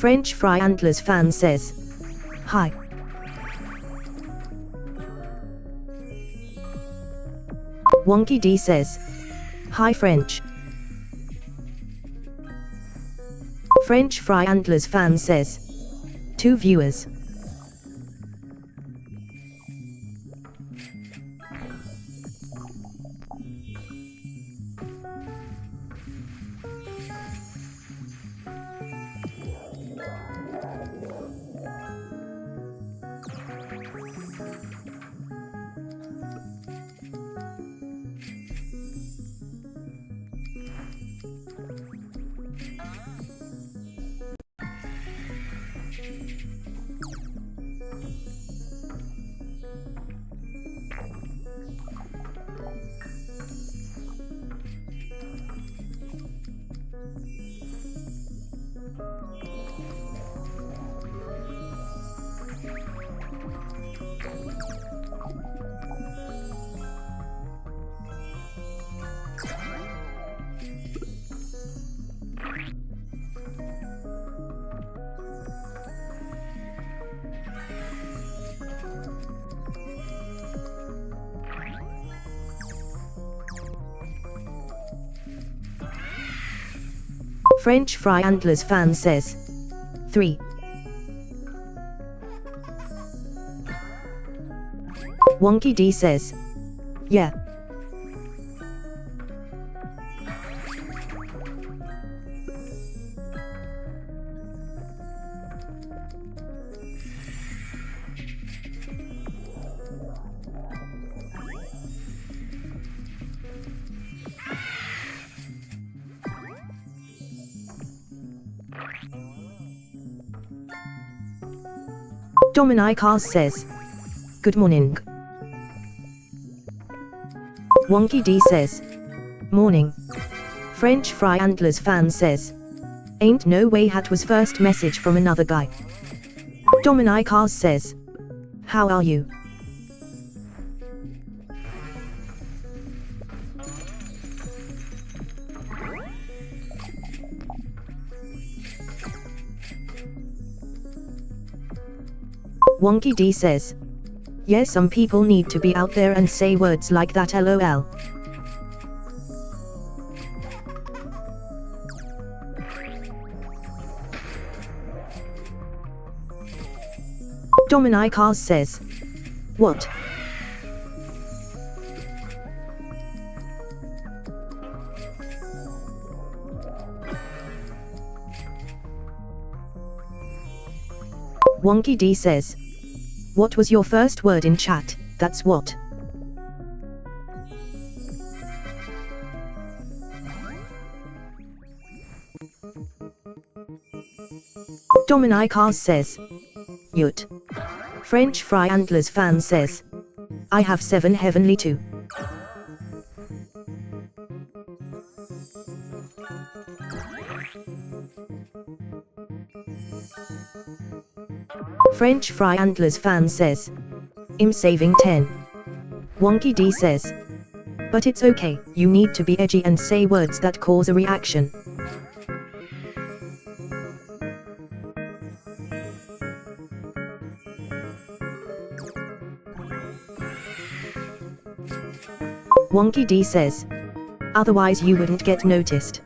French Fry Antlers fan says, "Hi." Wonky D says, "Hi French." French Fry Antlers fan says, "2 viewers." French Fry Antlers fan says, 3. Wonky D says, "Yeah." Dominic Cars says, "Good morning." Wonky D says, "Morning." French Fry Antlers fan says, "Ain't no way that was first message from another guy." Dominic Cars says, "How are you?" Wonky D says, "Yeah, some people need to be out there and say words like that, lol." Dominic Cars says, "What?" Wonky D says, "What was your first word in chat, that's what?" Dominic Cars says. Yut. French Fry Antlers fan says. I have 7 heavenly too. French Fry Antlers fan says. I'm saving 10. Wonky D says. But it's okay, you need to be edgy and say words that cause a reaction. Wonky D says. Otherwise you wouldn't get noticed.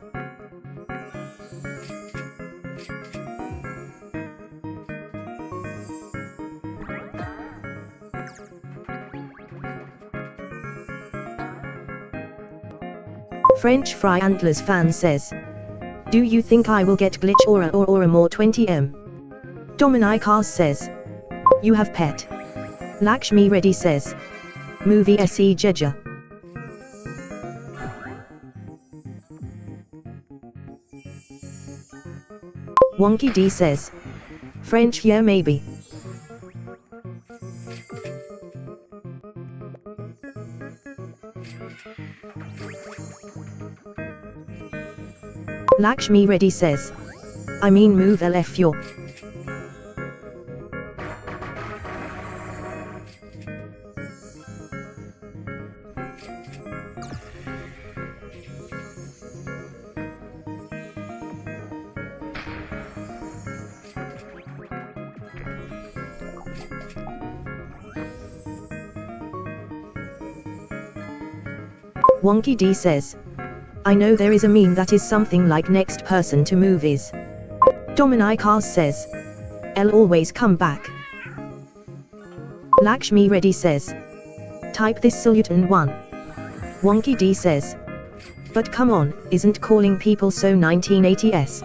French Fry Antlers fan says. Do you think I will get glitch aura more 20M? Dominic Cars says. You have pet. Lakshmi Reddy says. Movie se jeja. Wonky D says. French yeah maybe. Lakshmi Reddy says. I mean move LF your. Wonky D says. I know there is a meme that is something like next person to move is. Dominic Cars says. L always come back. Lakshmi Reddy says. Type this Sultan 1. Wonky D says. But come on, isn't calling people so 1980s?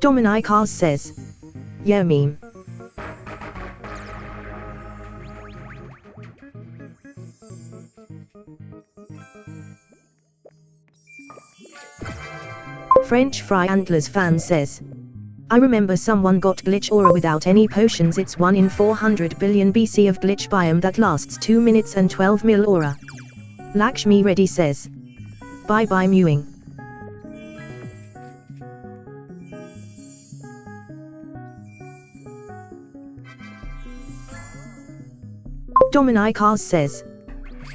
Dominic Cars says. Yeah meme. French Fry Antlers fan says. I remember someone got glitch aura without any potions. It's 1 in 400 billion BC of glitch biome that lasts 2 minutes and 12 mil aura. Lakshmi Reddy says. Bye bye mewing. Dominic Cars says.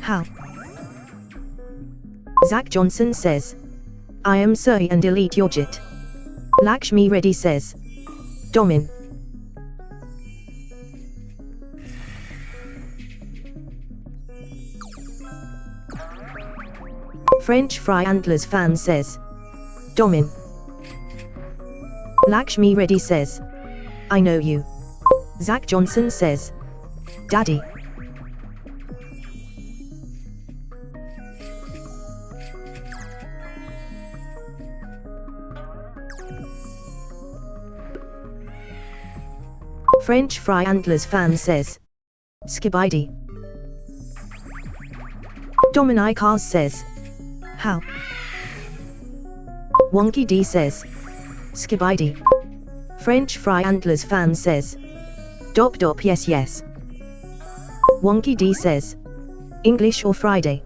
How? Zach Johnson says. I am sorry and delete your jit. Lakshmi Reddy says. Domin. French Fry Antlers fan says. Domin. Lakshmi Reddy says. I know you. Zach Johnson says. Daddy. French Fry Antlers fan says. Skibidi. Dominic Cars says. How? Wonky D says. Skibidi. French Fry Antlers fan says. Dop dop yes yes. Wonky D says. English or Friday?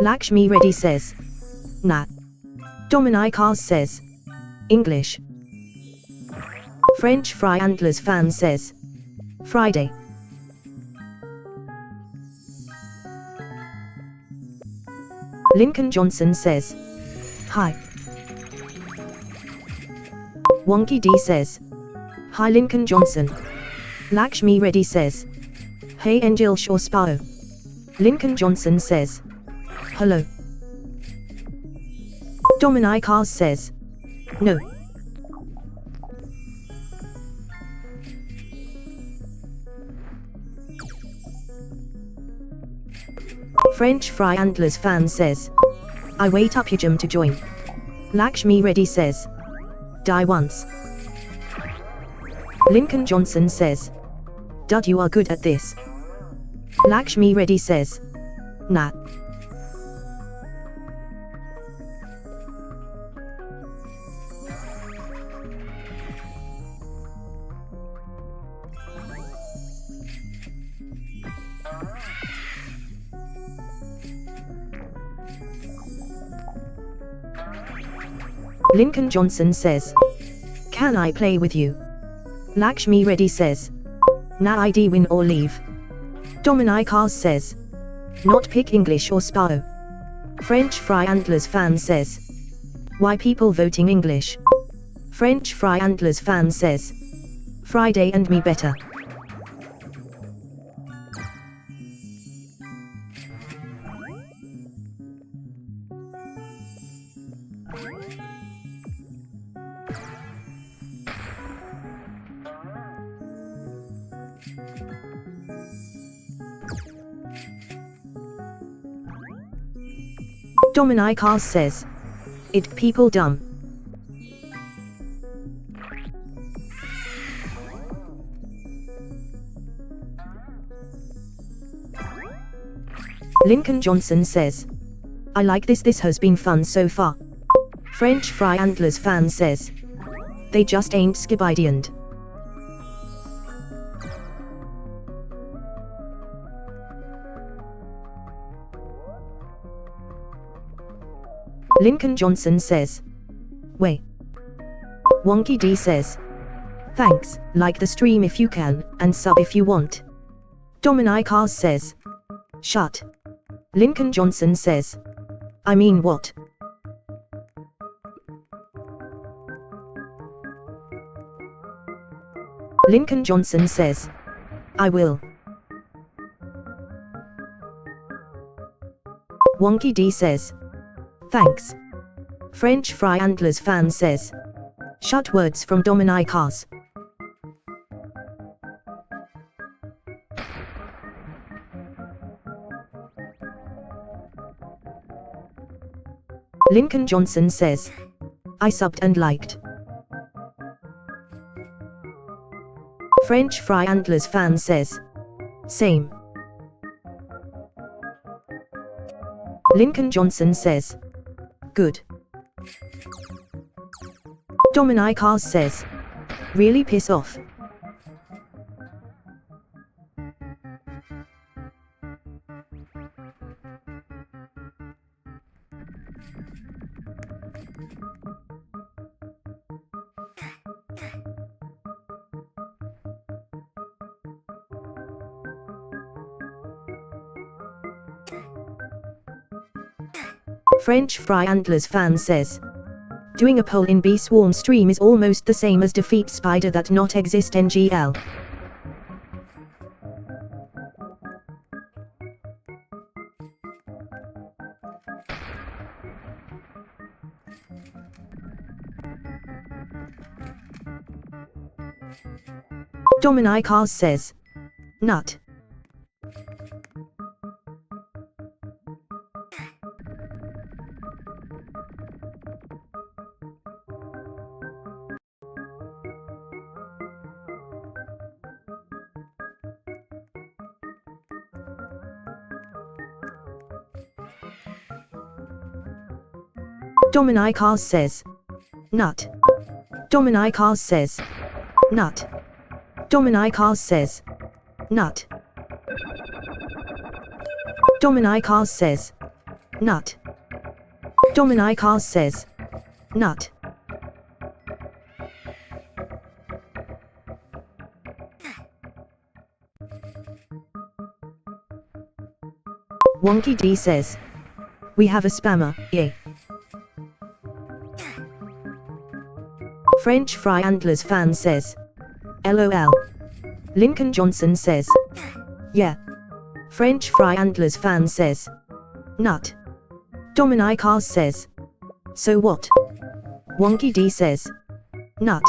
Lakshmi Reddy says. Nah. Dominic Cars says. English. French Fry Antlers fan says. Friday. Lincoln Johnson says. Hi. Wonky D says. Hi Lincoln Johnson. Lakshmi Reddy says. Hey Angel Shaw Spao. Lincoln Johnson says. Hello. Dominic Cars says. No. French Fry Antlers fan says. I wait up your gym to join. Lakshmi Reddy says. Die once. Lincoln Johnson says, Dud, you are good at this. Lakshmi Reddy says, nah. Lincoln Johnson says, can I play with you? Lakshmi Reddy says, nah, ID win or leave. Dominic Cars says, not pick English or Spao. French Fry Antlers fan says, why people voting English? French Fry Antlers fan says, Friday and me better. Dominic Cars says, it people dumb. Lincoln Johnson says, I like this has been fun so far. French Fry Antlers fan says, they just ain't skibidient. Lincoln Johnson says, way. Wonky D says, thanks, like the stream if you can, and sub if you want. Dominic Cars says, shut. Lincoln Johnson says, I mean what? Lincoln Johnson says, I will. Wonky D says, thanks. French Fry Antlers fan says, shut. Words from Dominic Cars. Lincoln Johnson says, I subbed and liked. French Fry Antlers fan says, same. Lincoln Johnson says, good. Dominic Cars says, really piss off. French Fry Antlers fan says, doing a poll in B Swarm stream is almost the same as defeat spider that not exist NGL. Dominic Cars says, nut. Dominic Cars says, nut. Dominic Cars says, nut. Dominic Cars says, nut. Dominic Cars says, nut. Dominic Cars says, nut. Wonky D says, we have a spammer, yay. French Fry Antlers fan says, LOL. Lincoln Johnson says, yeah. French Fry Antlers fan says, nut. Dominic Cars says, so what? Wonky D says, nut.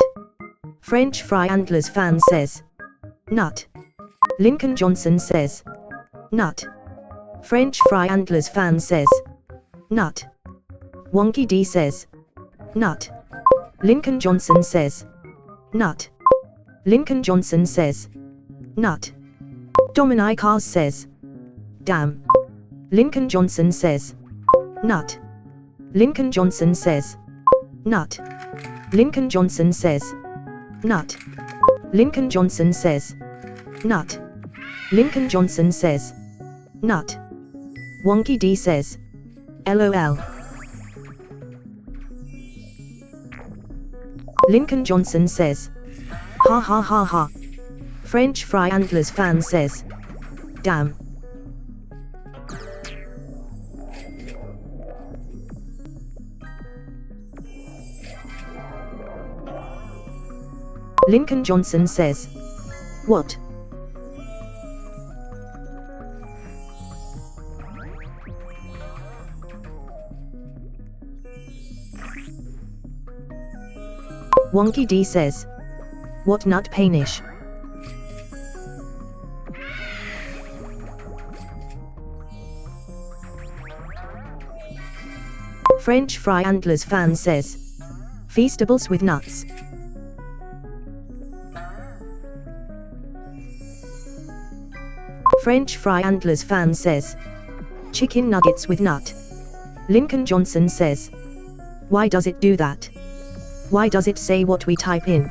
French Fry Antlers fan says, nut. Lincoln Johnson says, nut. French Fry Antlers fan says, nut. Wonky D says, nut. Lincoln Johnson says, nut. Lincoln Johnson says, nut. Dominic Cars says, damn. Lincoln Johnson says, nut. Lincoln Johnson says, nut. Lincoln Johnson says, nut. Lincoln Johnson says, nut. Lincoln Johnson says, nut. Wonky D says, LOL. Lincoln Johnson says, ha ha ha ha. French Fry Antlers fan says, damn. Lincoln Johnson says, what? Wonky D says, what nut painish? French Fry Antlers fan says, feastables with nuts. French Fry Antlers fan says, chicken nuggets with nut. Lincoln Johnson says, why does it do that? Why does it say what we type in?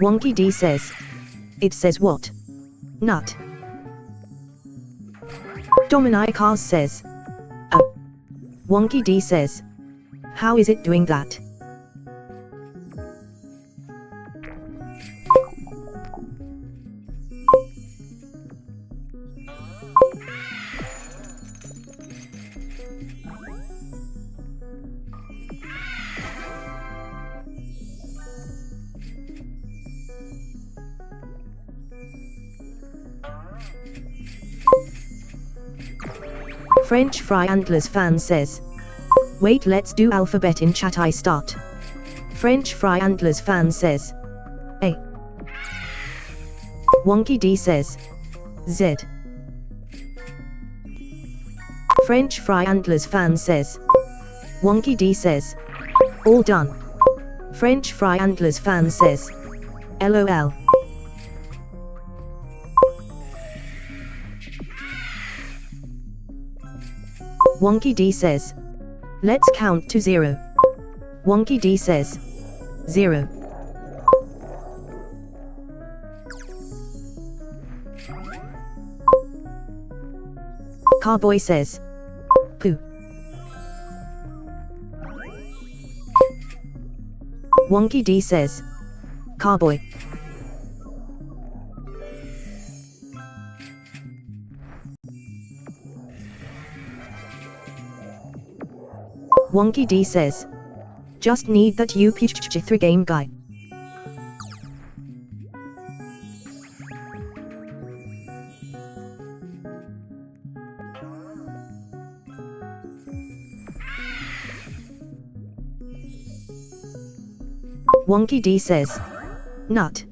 Wonky D says, it says what? Nut. Dominic Cars says, oh. Wonky D says, how is it doing that? French Fry Antlers fan says, wait, let's do alphabet in chat. I start. French Fry Antlers fan says, A. Wonky D says, Z. French Fry Antlers fan says, Wonky D says, all done. French Fry Antlers fan says, LOL. Wonky D says, let's count to 0. Wonky D says, 0. Carboy says, poo. Wonky D says, carboy. Wonky D says, just need that UP3 game guy. Wonky D says, nut.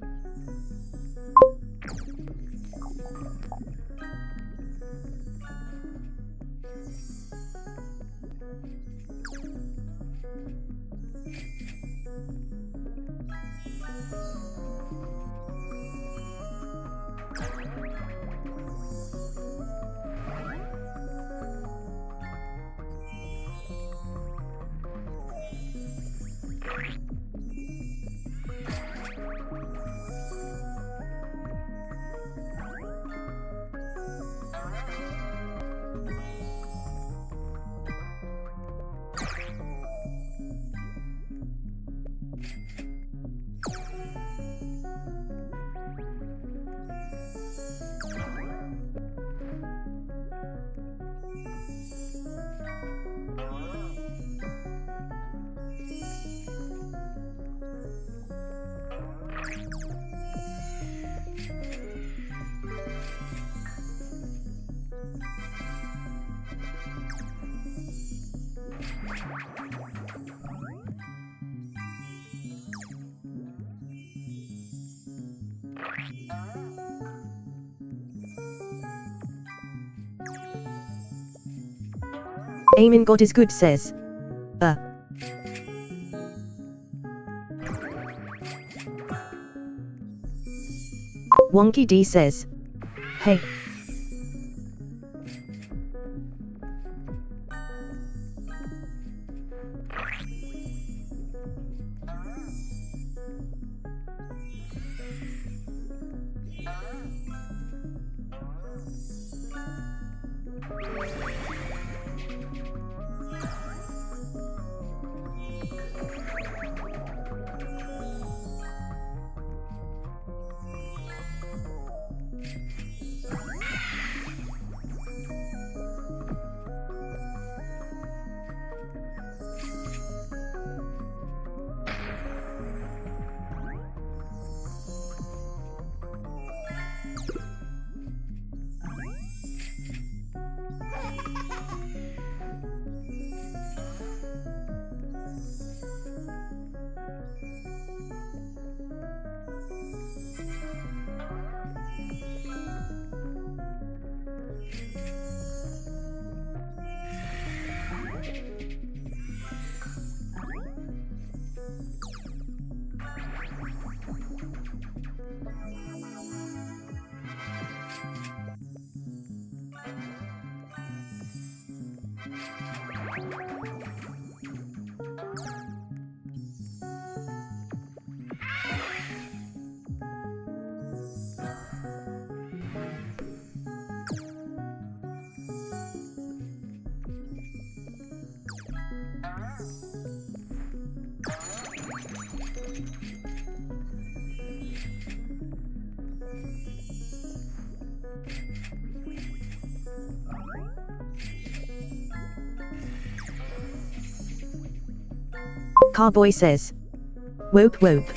Amen God is good says. Wonky D says. Hey. Carboy says. Wope wope.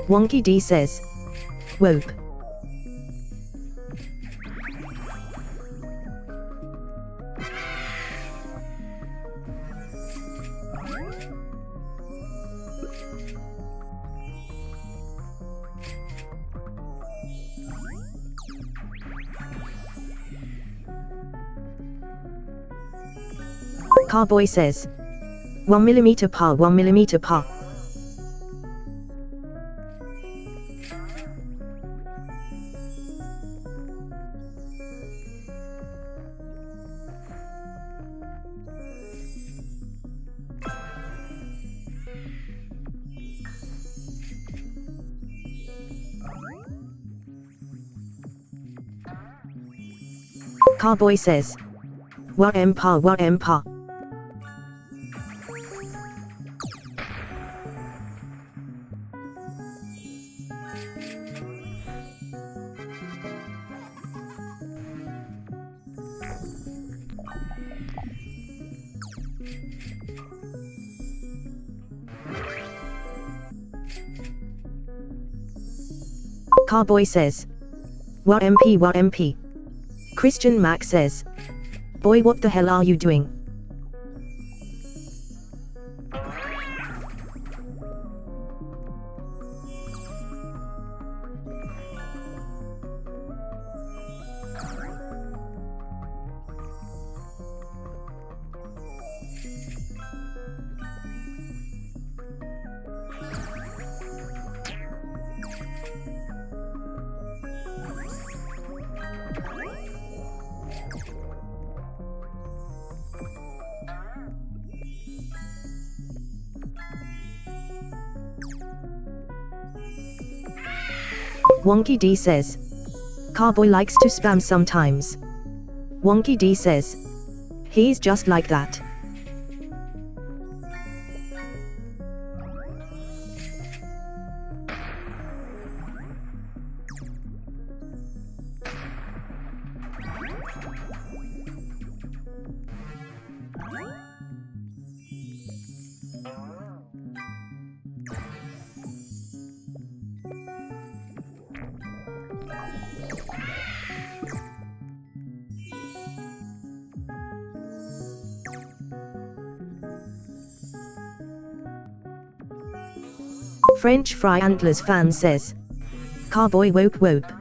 Wonky D says. Wope. Carboy says. 1 millimeter per 1 millimeter per. Carboy says. What empire, what empire. Carboy says. What MP, what MP. Christian Mac says. Boy, what the hell are you doing? Wonky D says. Carboy likes to spam sometimes. Wonky D says. He's just like that. French Fry Antlers fan says. Carboy wope wope.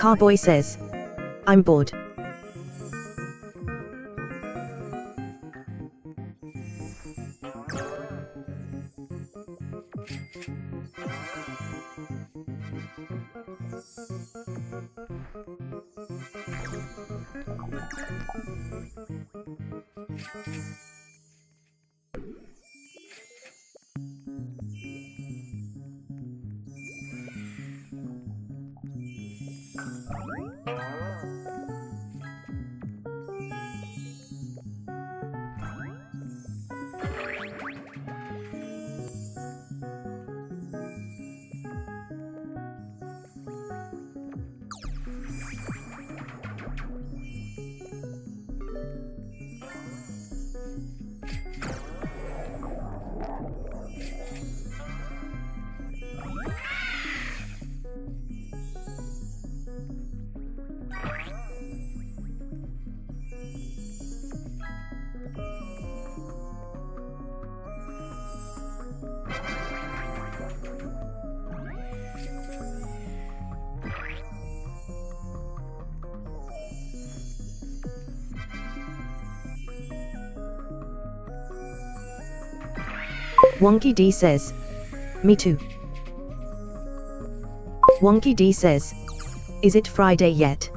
Carboy says, I'm bored. Wonky D says, me too. Wonky D says, is it Friday yet?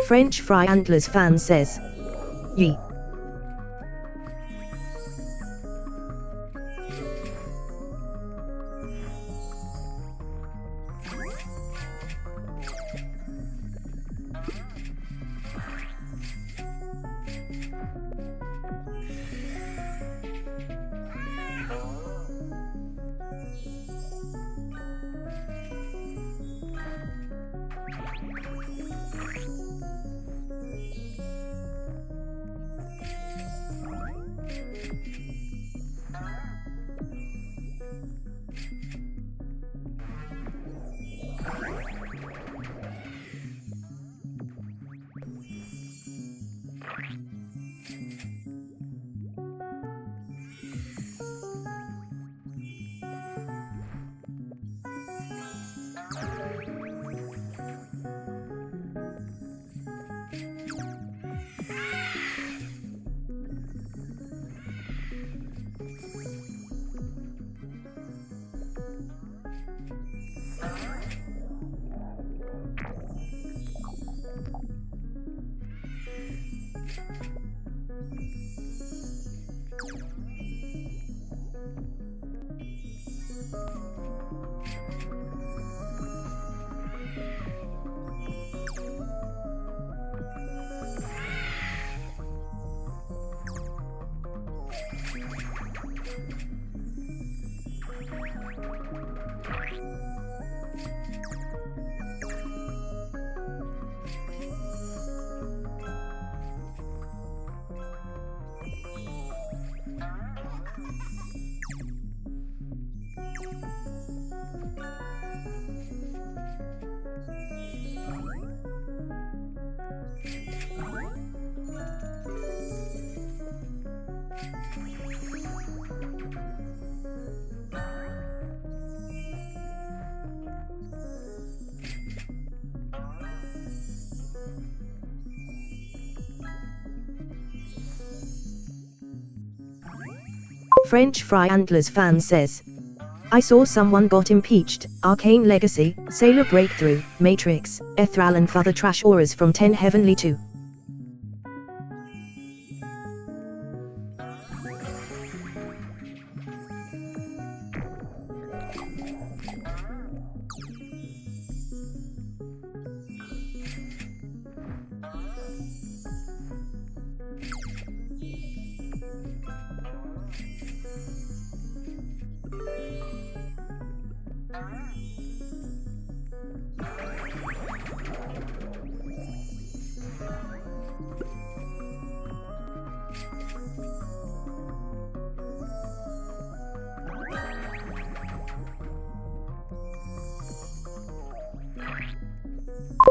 French fry antlers fan says. Yee. French fry antlers fan says. I saw someone got impeached, Arcane Legacy, Sailor Breakthrough, Matrix, Ethral and other trash auras from 10 Heavenly 2.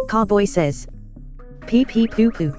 Carboy says. Pee pee poo poo.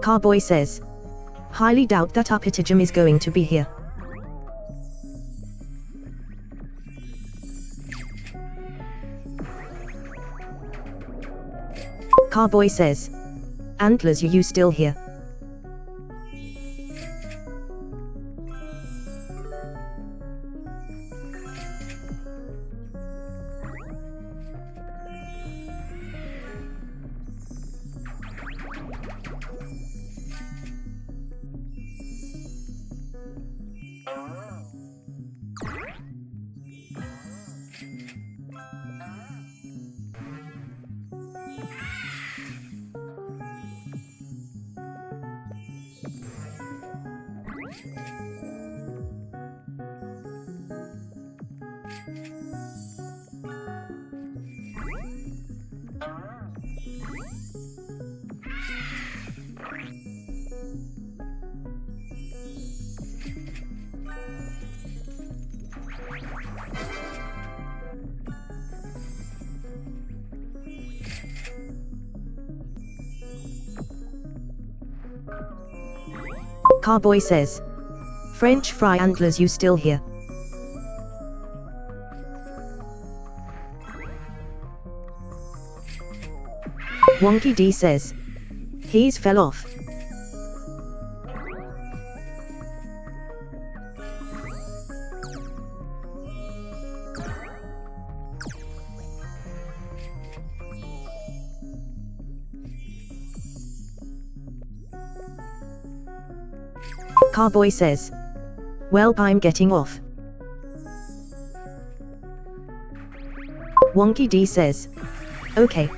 Carboy says. Highly doubt that Uppitagem is going to be here. Carboy says. Antlers, you still here? Carboy says. French fry antlers, you still here? Wonky D says. He's fell off. Carboy says. Well, I'm getting off. Wonky D says. Okay.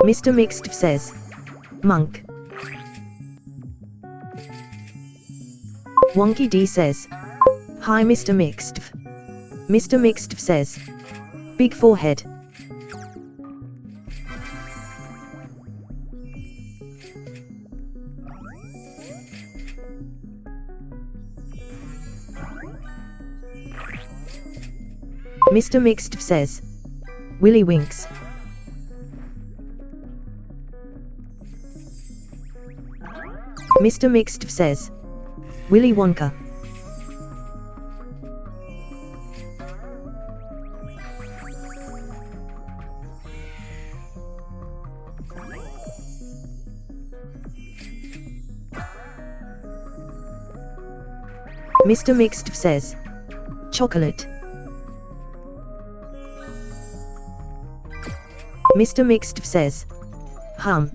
Mr. Mixed says, monk. Wonky D says, hi Mr. Mixed. Mr. Mixed says, big forehead. Mr. Mixed says, Willy winks. Mr. Mixed says, Willy Wonka. Mr. Mixed says, chocolate. Mr. Mixed says, hum.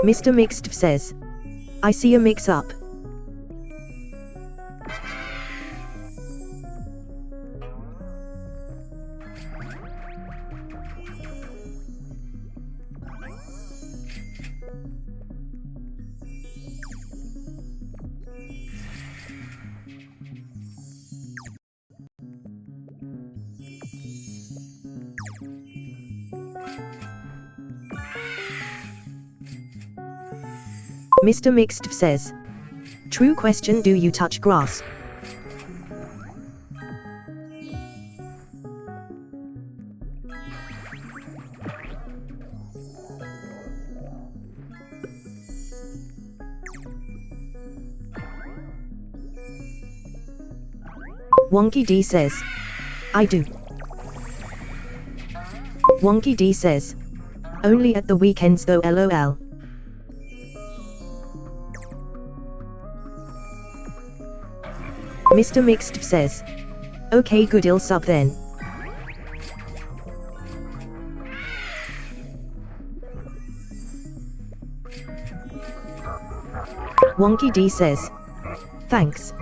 Mr. Mixed says, I see a mix-up. Mr. Mixed says, true question, do you touch grass? Wonky D says, I do. Wonky D says, only at the weekends though, lol. Mr. Mixed says, okay good, I'll sub then. Wonky D says, thanks.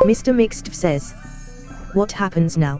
Mr. Mixed says, what happens now?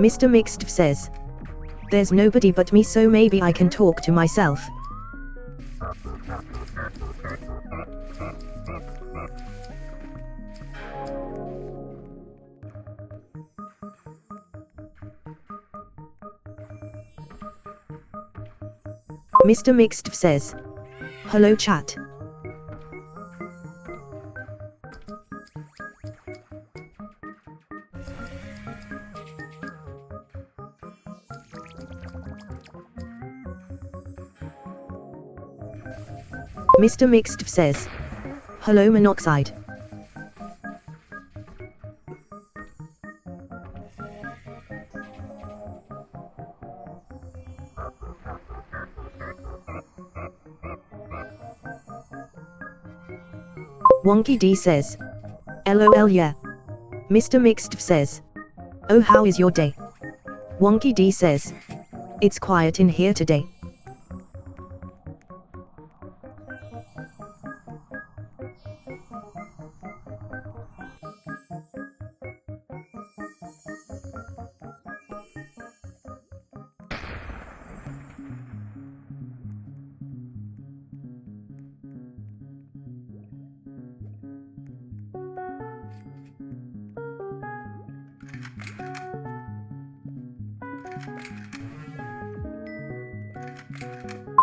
Mr. Mixed says, there's nobody but me, so maybe I can talk to myself. Mr. Mixed says, hello chat. Mr. Mixed says, hello monoxide. Wonky D says, LOL yeah. Mr. Mixed says, oh how is your day? Wonky D says, it's quiet in here today.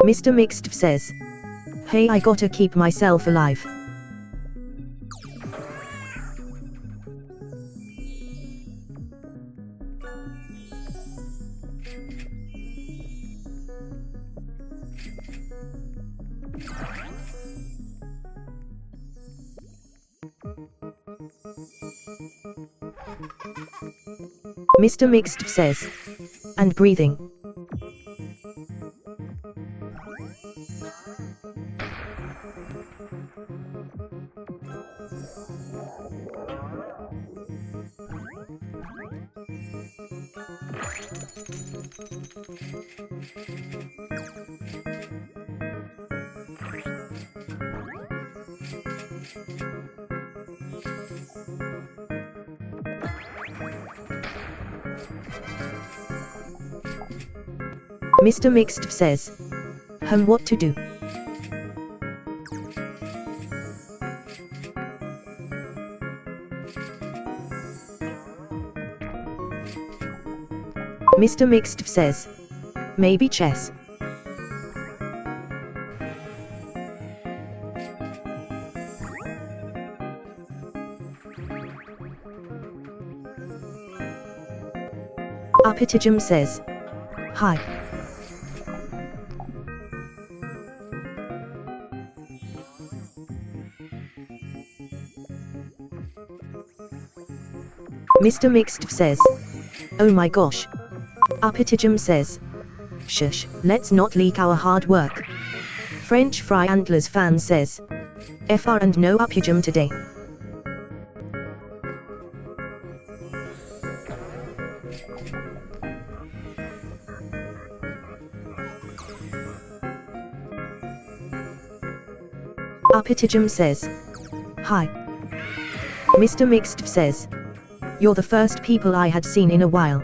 Mr. Mixed says, "Hey, I gotta keep myself alive." Mr. Mixed says, "And breathing." Mr. Mixed says, "What to do?" Mr. Mixed says, "Maybe chess." Uppitijum says, "Hi." Mr. Mixed says, "Oh my gosh." Uppitijum says, "Shush, let's not leak our hard work." French Fry Antlers fan says, "FR and no uppitijum today." Uppitijum says, "Hi." Mr. Mixed says, "You're the first people I had seen in a while."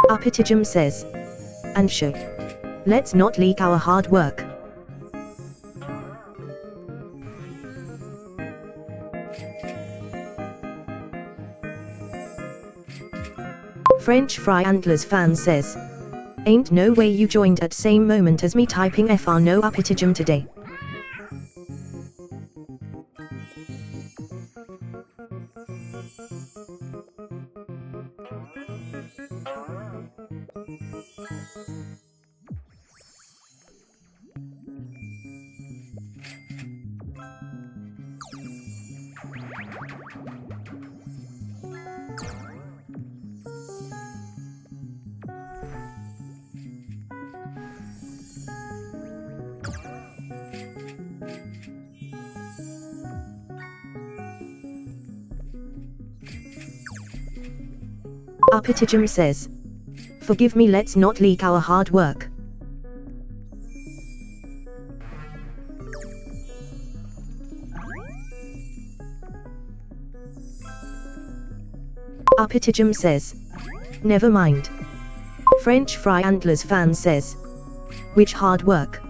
Uppitijum says, "And sure, let's not leak our hard work." French Fry Antlers fan says, "Ain't no way you joined at same moment as me typing FR no uppitijum today." Uppitijum says, "Forgive me, let's not leak our hard work." Uppitijum says, "Never mind." French Fry Antlers fan says, "Which hard work?"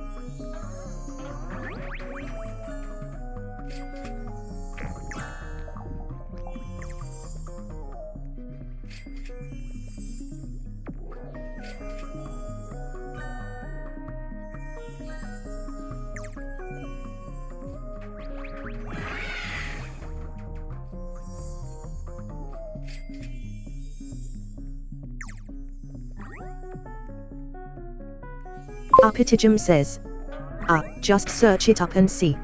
Uppitijum says, "Just search it up and see."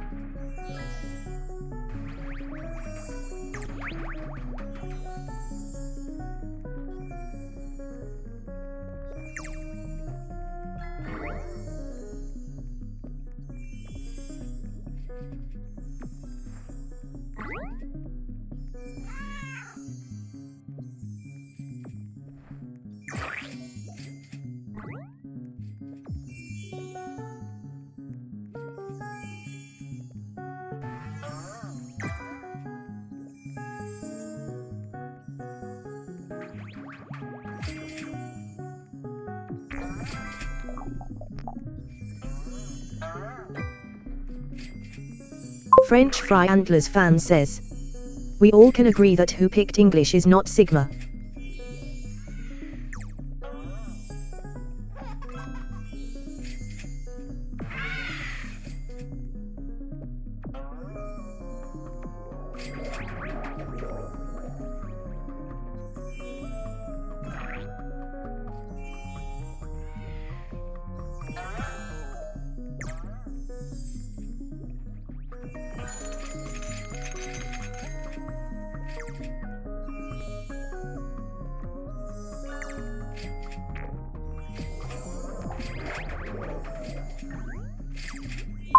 French Fry Antlers fan says, We all can agree that who picked English is not Sigma.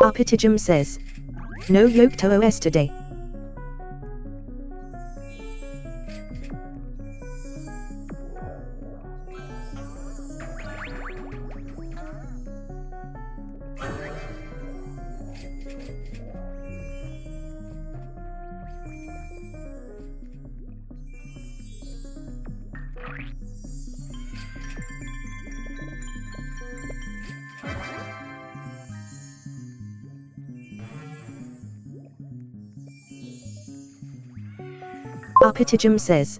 Arpitijum says, no yoke to OS today. Arpitijum says,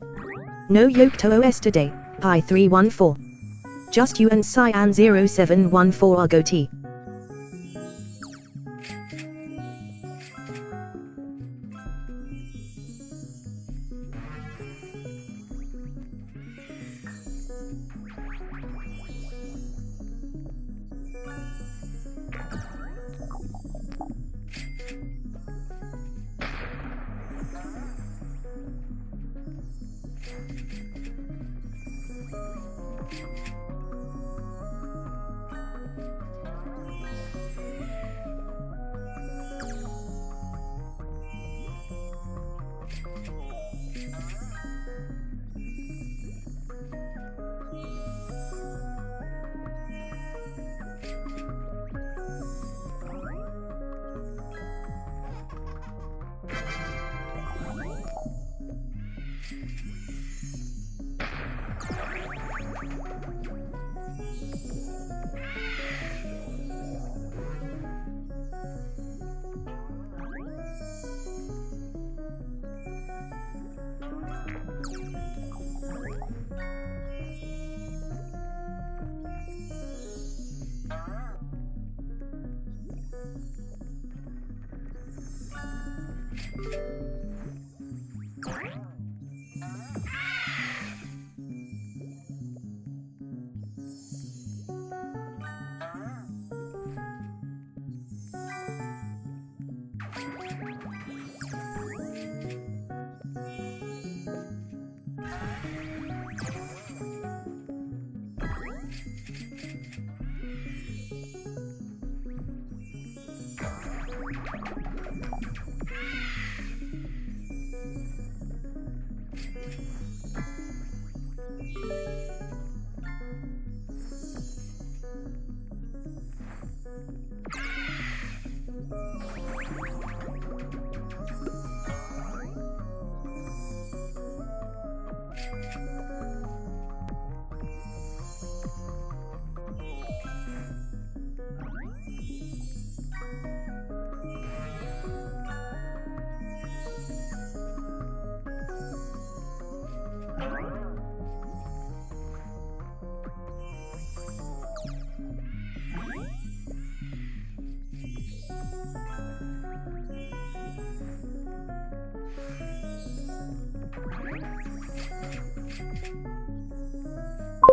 no yoke to OS today, Pi 314. Just you and Cyan 0714 are goatee.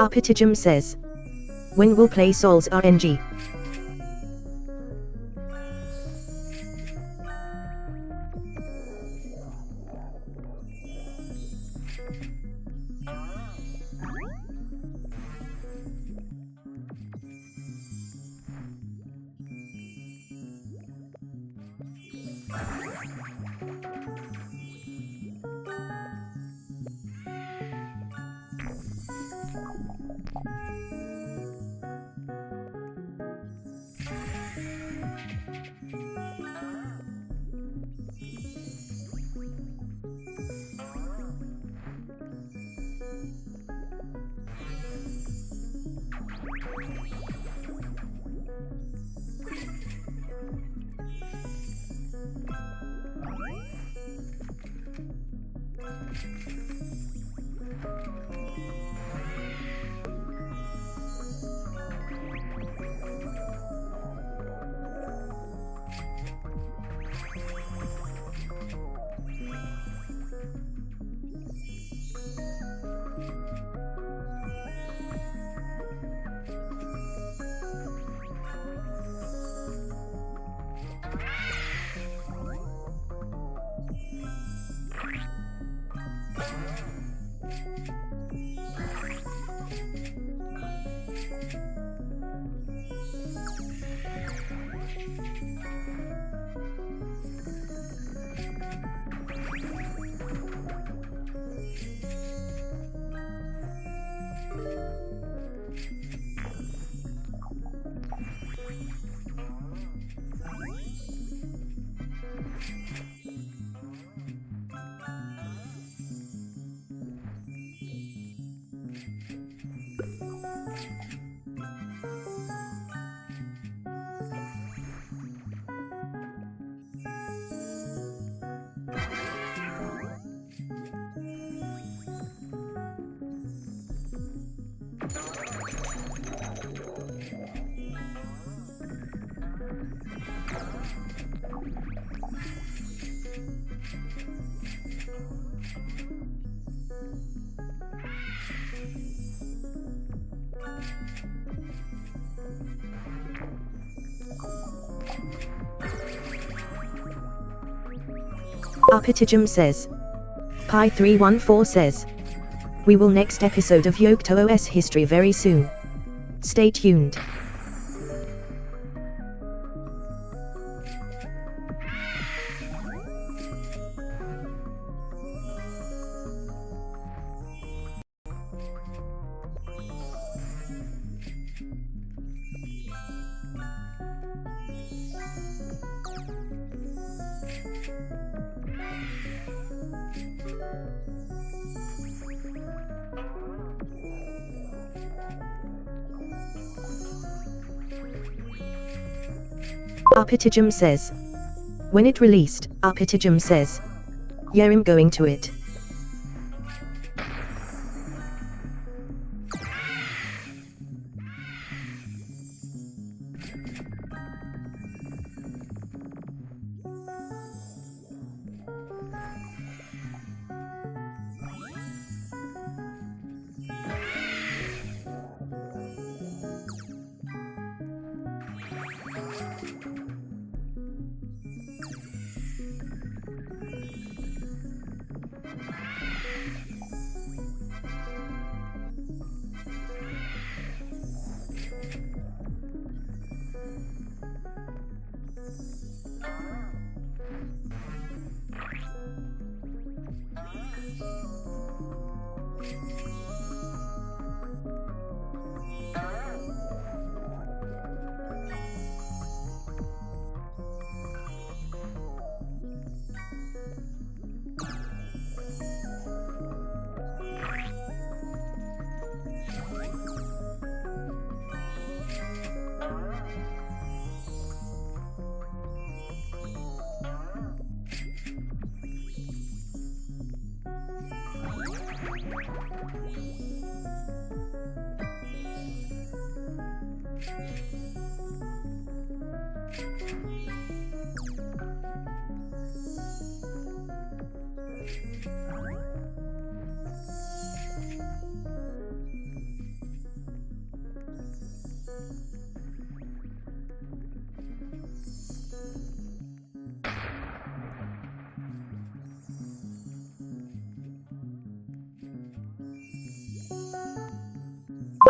Arpitijum says, when will play Souls RNG? Arpitijum says. Pi314 says. We will next episode of Yocto OS history very soon. Stay tuned. Arpitijum says. When it released, Arpitijum says. Yeah, I'm going to it.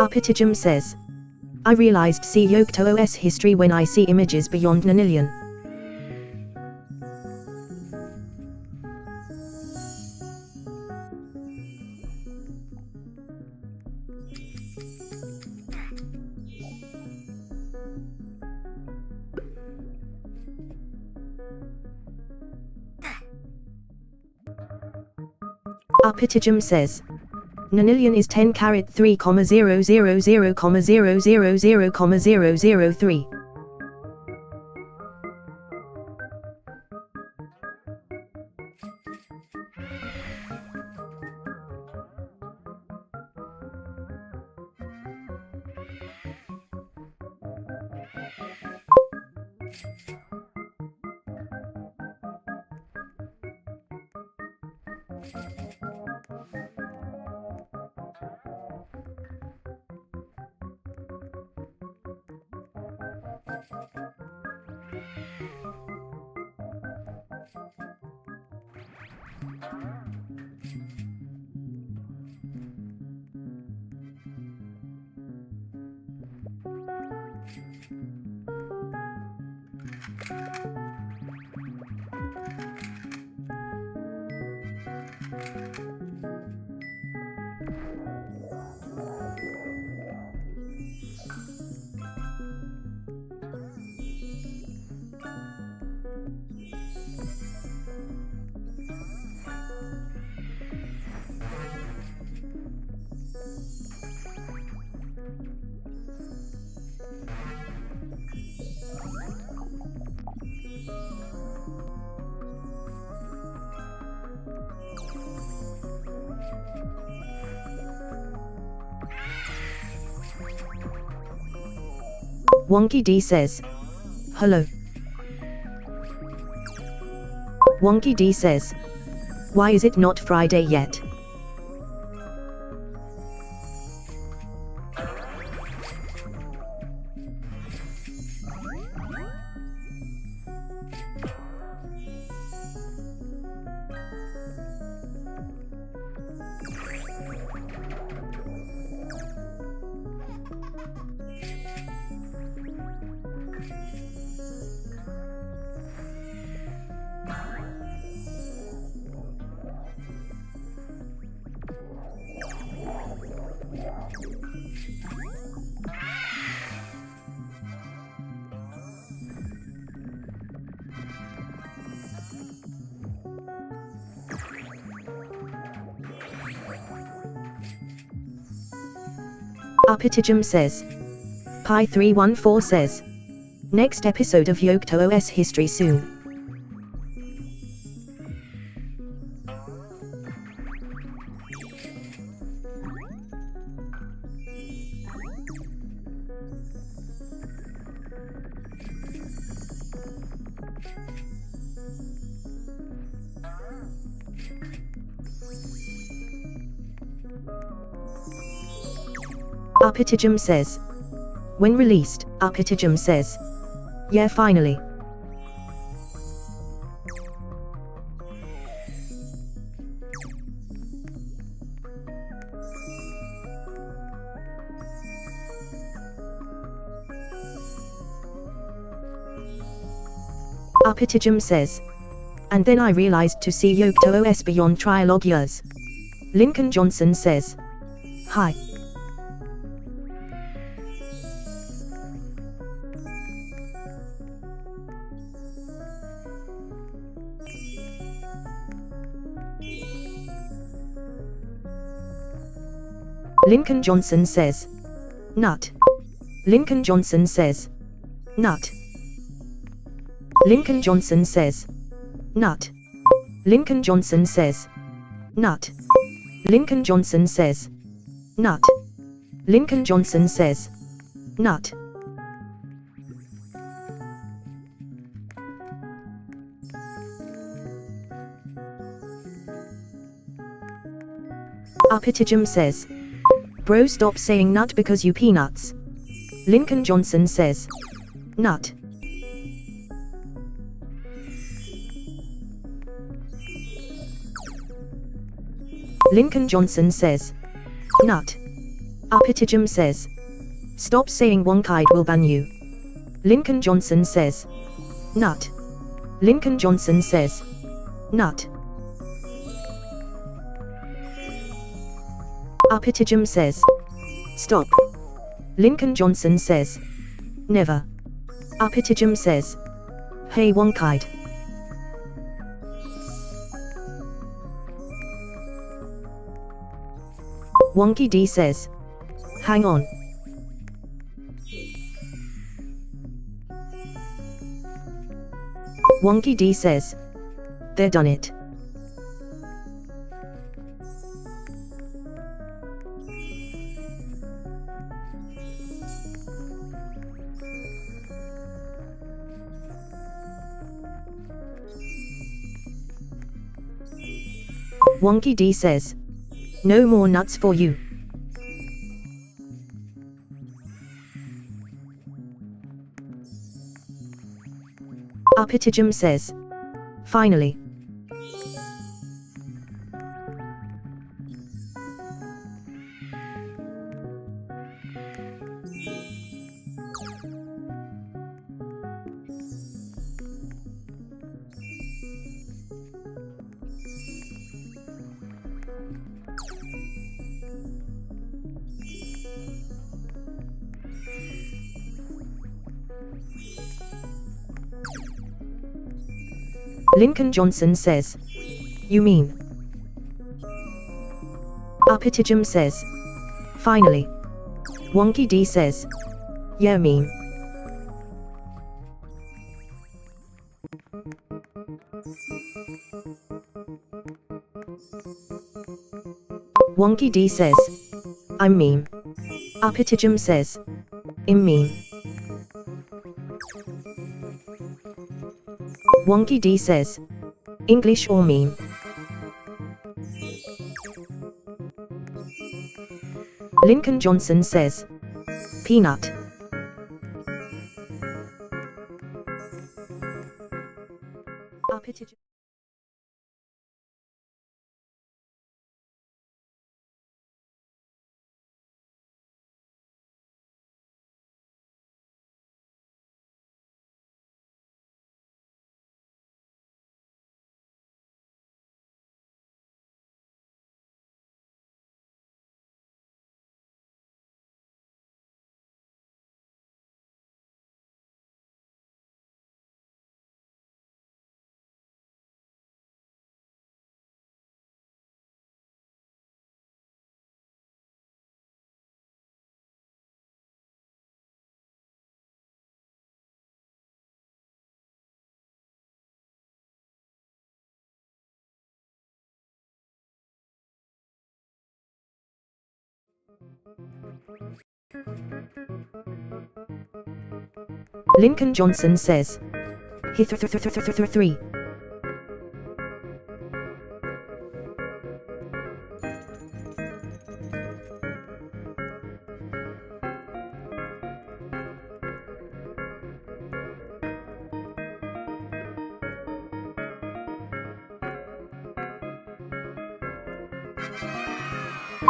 Arpitijum says. I realized see Yocto OS history when I see images beyond Nanillion. Arpitijum says. Nanillion is 10 carat 3,000,000,000,003. Wonky D says, hello. Wonky D says, why is it not Friday yet? Upitijum says. Pi314 says. Next episode of Yokto OS history soon. Upitijum says. When released, Upitijum says. Yeah, finally. Upitijum says. And then I realized to see Yokto OS beyond trialogue years. Lincoln Johnson says. Hi. Lincoln Johnson says. Nut. Lincoln Johnson says. Nut. Lincoln Johnson says. Nut. Lincoln Johnson says. Nut. Lincoln Johnson says. Nut. Lincoln Johnson says. Nut. Upitijum says. Bro, stop saying nut because you peanuts. Lincoln Johnson says. Nut. Lincoln Johnson says. Nut. Upitijum says. Stop saying Wonkide will ban you. Lincoln Johnson says. Nut. Lincoln Johnson says. Nut. Upitijum says. Stop. Lincoln Johnson says. Never. Upitijum says. Hey Wonkide. Wonky D says. Hang on. Wonky D says. They're done it. Wonky D says. No more nuts for you. Upitijum says. Finally. Lincoln Johnson says, you mean? Arpitijum says, finally. Wonky D says, yeah mean. Wonky D says, I'm mean. Arpitijum says, I'm mean. Wonky D says, English or mean. Lincoln Johnson says, peanut. Arpitijum. Lincoln Johnson says, he 3.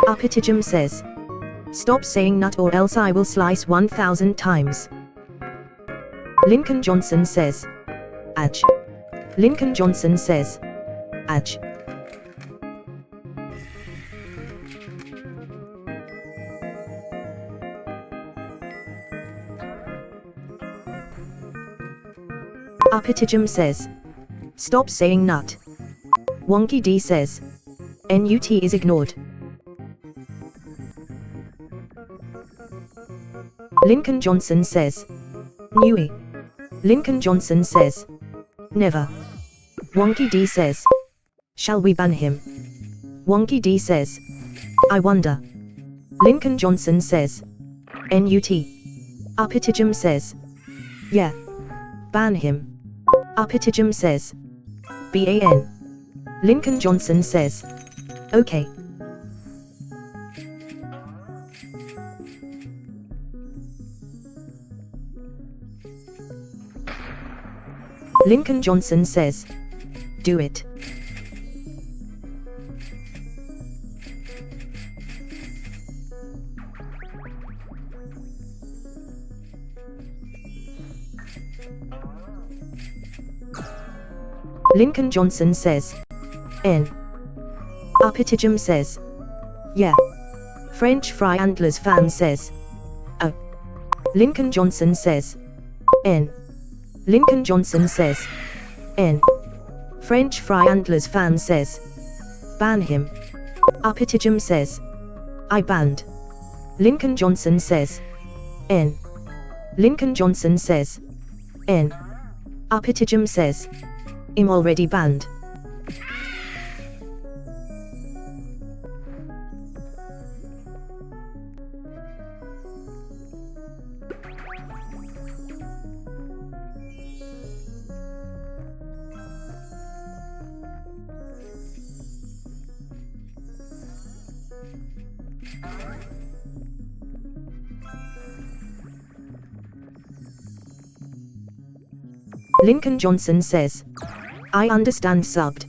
Arpitijum says, stop saying nut or else I will slice 1,000 times. Lincoln Johnson says, Aj. Lincoln Johnson says, Aj. Arpitijum says, stop saying nut. Wonky D says, NUT is ignored. Lincoln Johnson says, Newy. Lincoln Johnson says, never. Wonky D says, shall we ban him? Wonky D says, I wonder. Lincoln Johnson says, NUT. Arpitijum says, yeah. Ban him. Arpitijum says, BAN. Lincoln Johnson says, okay. Lincoln Johnson says, do it. Lincoln Johnson says, N. Arpitijum says, yeah. French Fry Antlers fan says, oh. Lincoln Johnson says, N. Lincoln Johnson says, N. French Fry Antlers fan says, ban him. Arpitijum says, I banned. Lincoln Johnson says, N. Lincoln Johnson says, N. Arpitijum says, I'm already banned. Lincoln Johnson says, I understand subbed.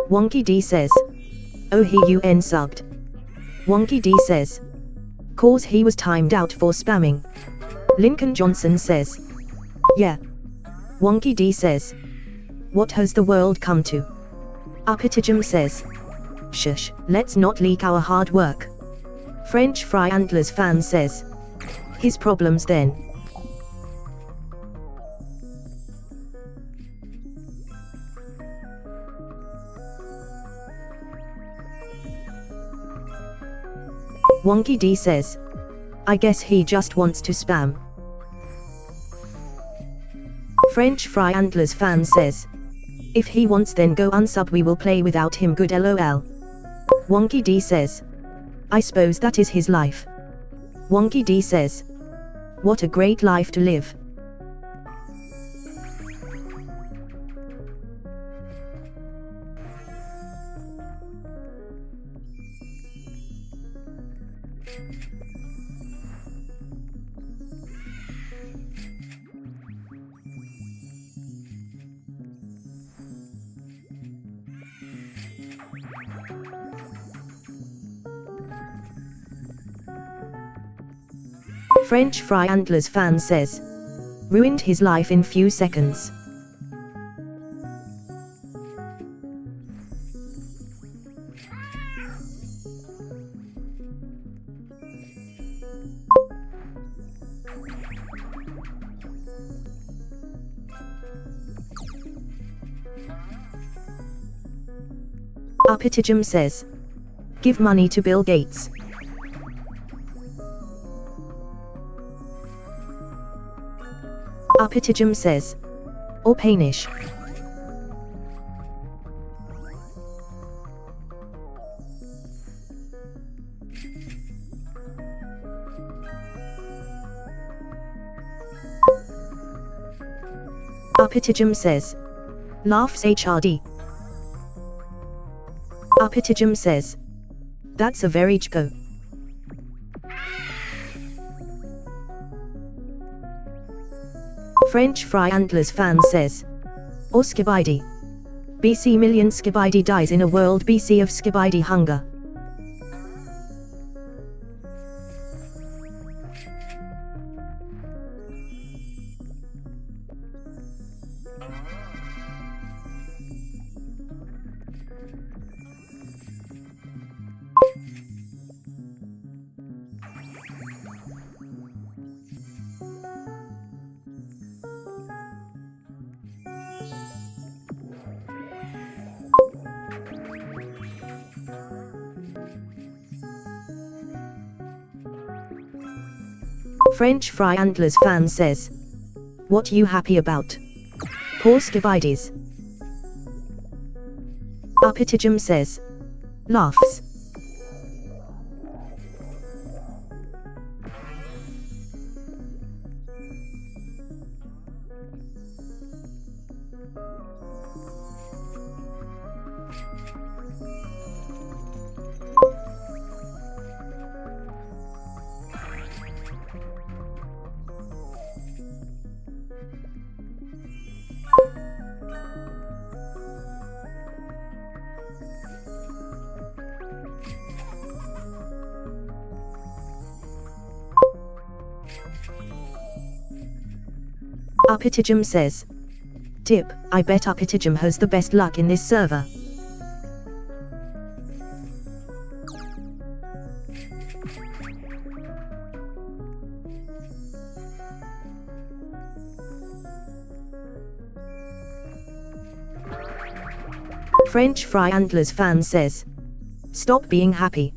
Wonky D says, oh he UN subbed. Wonky D says, cause he was timed out for spamming. Lincoln Johnson says, yeah. Wonky D says, what has the world come to? Uppitijum says, shush, let's not leak our hard work. French Fry Antlers fan says, his problems then. Wonky D says, I guess he just wants to spam. French Fry Antlers fan says, if he wants then go unsub, we will play without him, good lol. Wonky D says, I suppose that is his life. Wonky D says, what a great life to live. French Fry Antlers fan says, ruined his life in few seconds. Uppitijum says, give money to Bill Gates. Uppitijum says, or Painish. Uppitijum says, laughs HRD. Uppitijum says, that's a very go. French Fry Antlers fan says, or Skibidi. BC million Skibidi dies in a world BC of Skibidi hunger. French Fry Antlers fan says, what you happy about? Poor Skibidis. Uppitijum says, laughs. Uppitijum says, tip, I bet Uppitijum has the best luck in this server. French Fry Antlers fan says, stop being happy.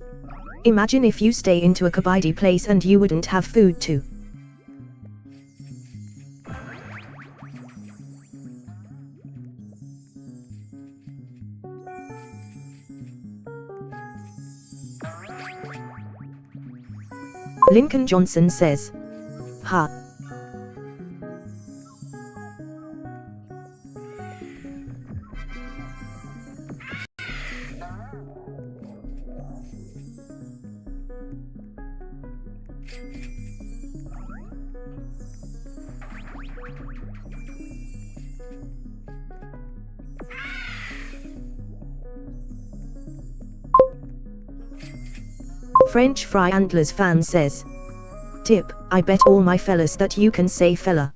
Imagine if you stay into a Kabidi place and you wouldn't have food too. Lincoln Johnson says, ha. French Fry Antlers fan says, Tip, I bet all my fellas that you can say fella.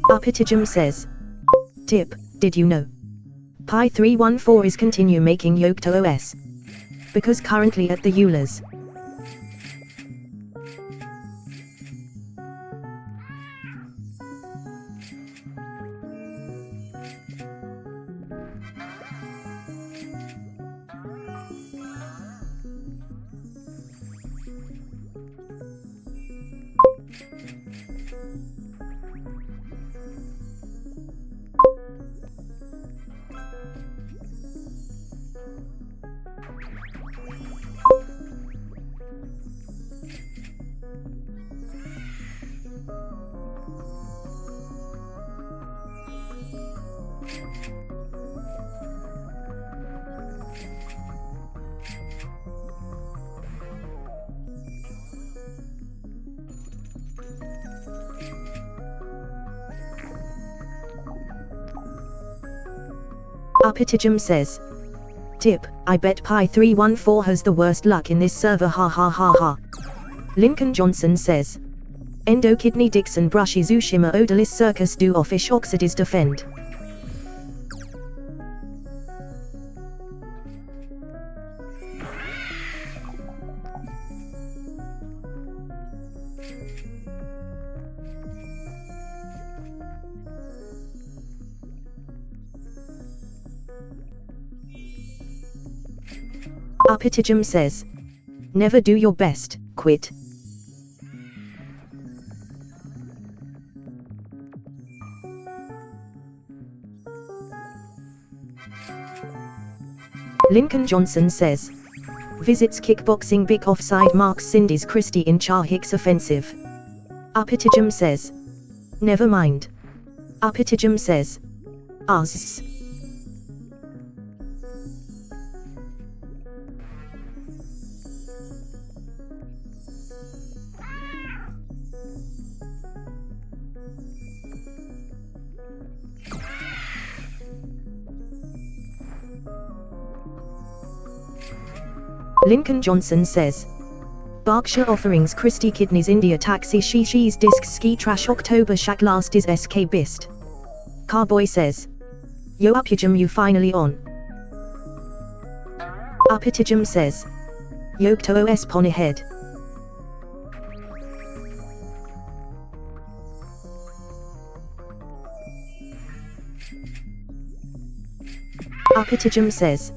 Uppitijum says. Tip, did you know? Pi 314 is continue making Yocto OS. Because currently at the Eulers. Uppitijum says. Tip, I bet Pi 314 has the worst luck in this server ha ha ha ha. Lincoln Johnson says. Endo kidney Dixon brushes Ushima odolis circus do offish oxidis defend. Uppitijum says. Never do your best, quit. Lincoln Johnson says. Visits kickboxing big offside marks Cindy's Christie in Char Hicks offensive. Uppitijum says. Never mind. Uppitijum says. Us. Lincoln Johnson says. Berkshire offerings Christie Kidneys India Taxi She's Disc Ski Trash October Shack Last is SK Bist. Carboy says. Yo Uppitijum you finally on. Uppitijum says. Yocto OS pon ahead. Uppitijum says.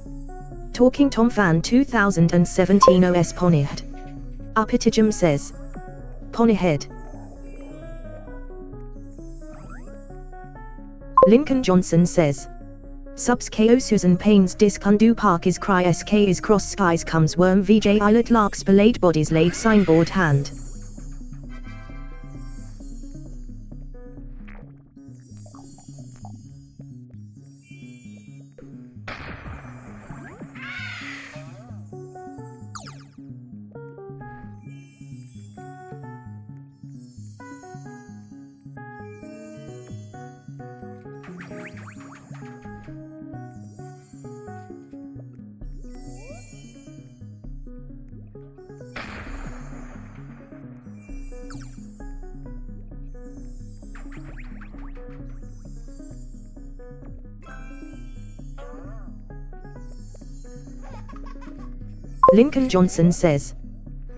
Talking Tom Fan 2017 OS pon ahead. Uppitijum says. Pon ahead. Lincoln Johnson says. Subs KO Susan Payne's disc undo park is cry SK is cross skies comes worm VJ islet larks belayed bodies laid signboard hand. Lincoln Johnson says.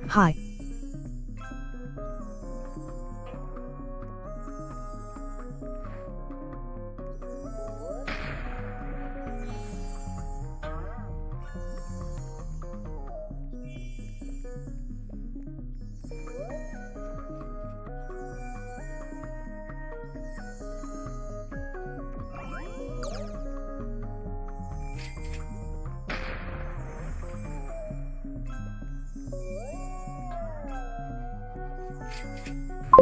Hi.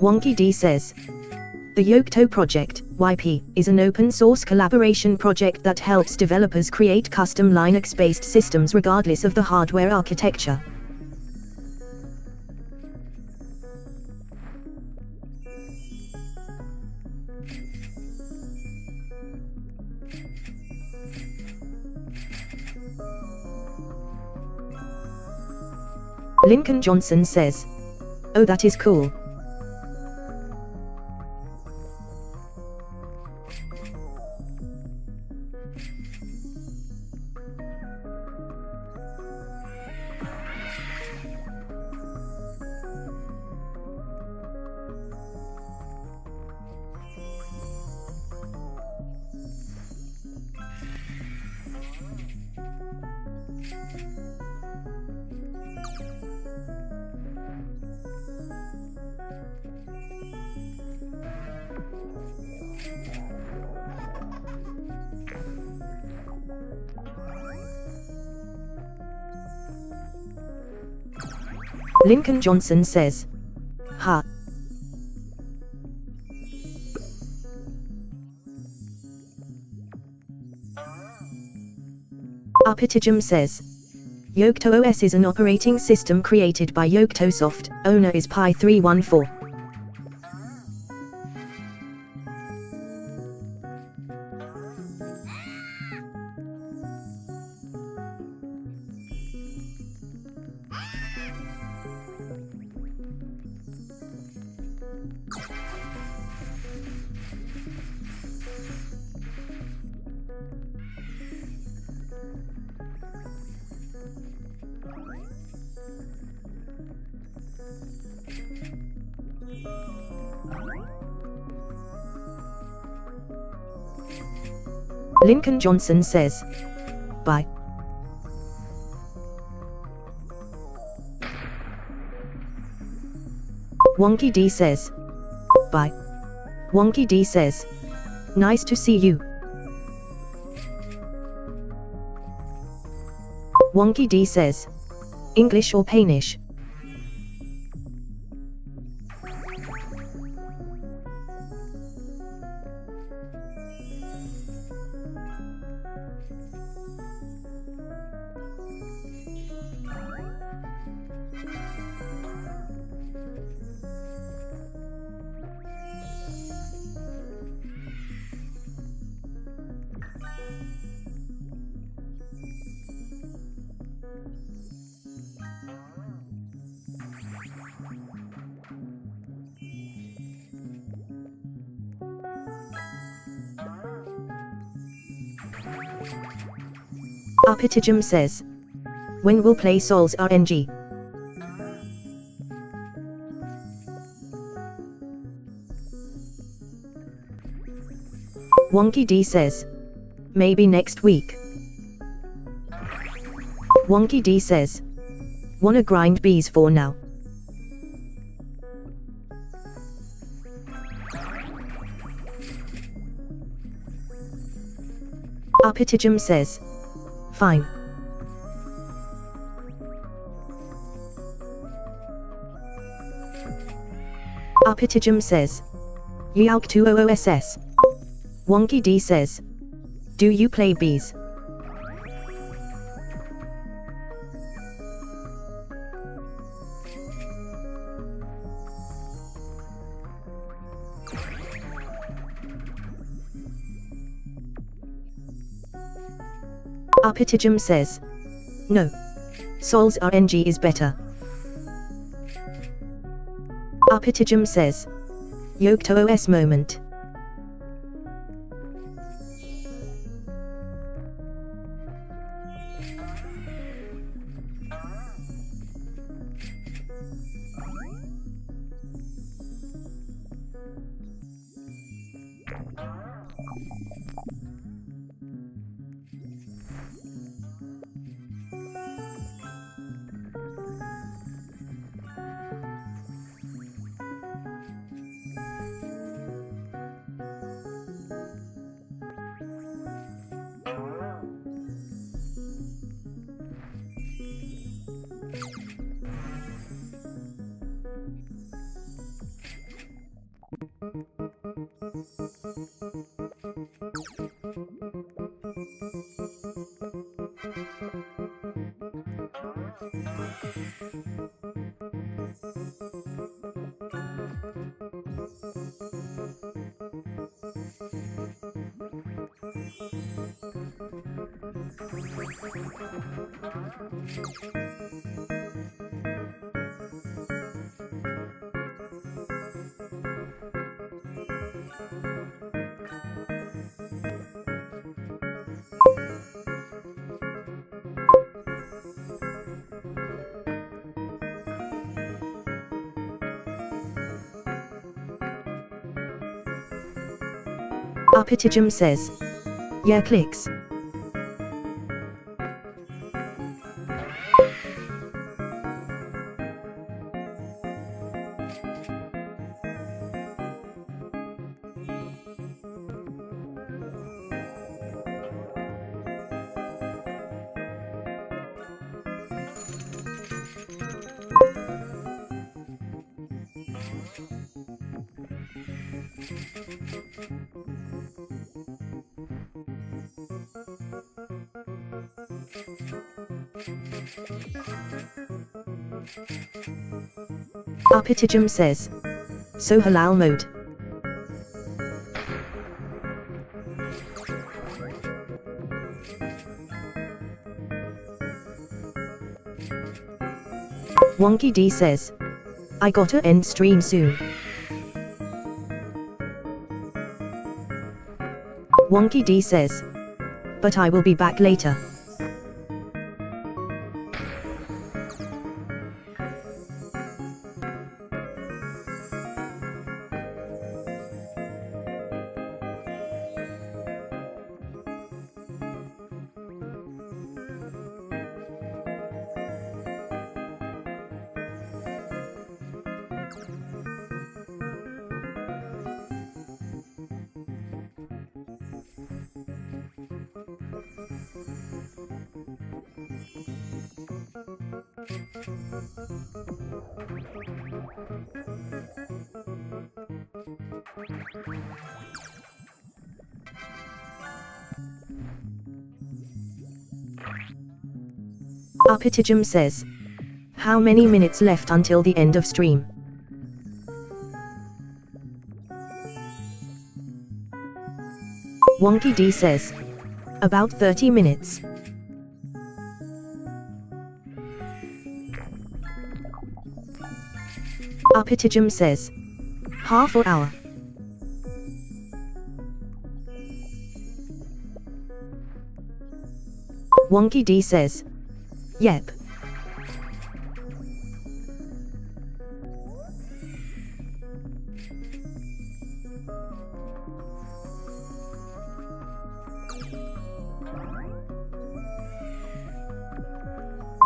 Wonky D says, the Yocto project, YP, is an open-source collaboration project that helps developers create custom Linux-based systems regardless of the hardware architecture. Lincoln Johnson says, oh, that is cool. Lincoln Johnson says, ha. Arpitijum says, Yocto OS is an operating system created by Yoctosoft, owner is Pi314. Lincoln Johnson says, bye. Wonky D says, bye. Wonky D says, nice to see you. Wonky D says, English or Painish? Arpitijum says, when will play Souls RNG? Wonky D says, maybe next week. Wonky D says, wanna grind bees for now. Arpitijum says, fine. Arpitijum says, Yauk2OOSS. Wonky D says, do you play bees? Arpitijum says, no. Souls RNG is better. Arpitijum says, Yocto OS moment. Arpitijum says. Yeah, clicks. Arpitijum says. So halal mode. Wonky D says. I gotta end stream soon. Wonky D says. But I will be back later. Arpitijum says. How many minutes left until the end of stream? Wonky D says. About 30 minutes. Arpitijum says. Half an hour. Wonky D says. Yep.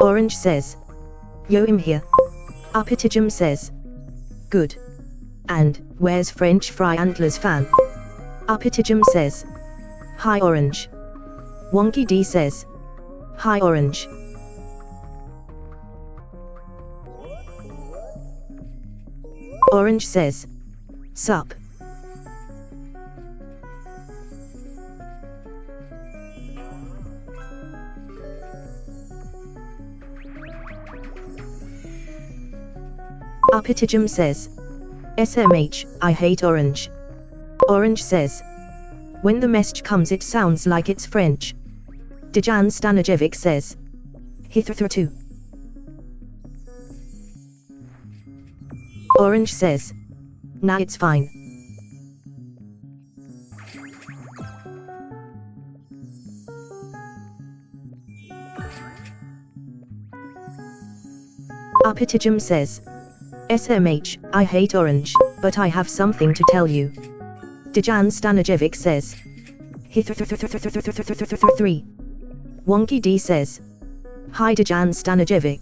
Orange says. Yo, I'm here. Arpitijum says. Good. And, where's French Fry Antlers fan? Arpitijum says. Hi Orange. Wonky D says. Hi Orange. Orange says. Sup. Arpitijum says. SMH, I hate Orange. Orange says. When the message comes it sounds like it's French. Dejan Stanojevic says. Hither2. Orange says. Nah, it's fine. Arpitijum says. SMH, I hate Orange, but I have something to tell you. Dejan Stanojevic says. Hither3. Wonky D says. Hi Dejan Stanojevic.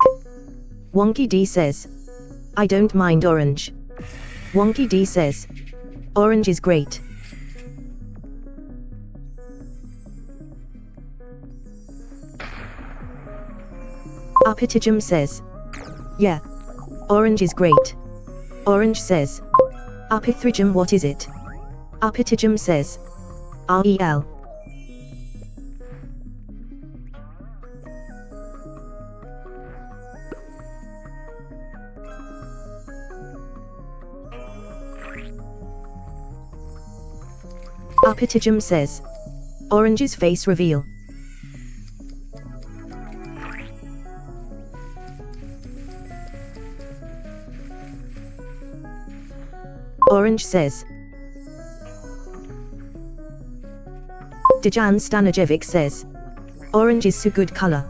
Wonky D says. I don't mind Orange. Wonky D says. Orange is great. Arpitijum says. Yeah. Orange is great. Orange says. Upithrijum, what is it? Upithrijum says. REL. Upithrijum says. Orange's face reveal. Orange says. Dejan Stanojevic says. Orange is so good color.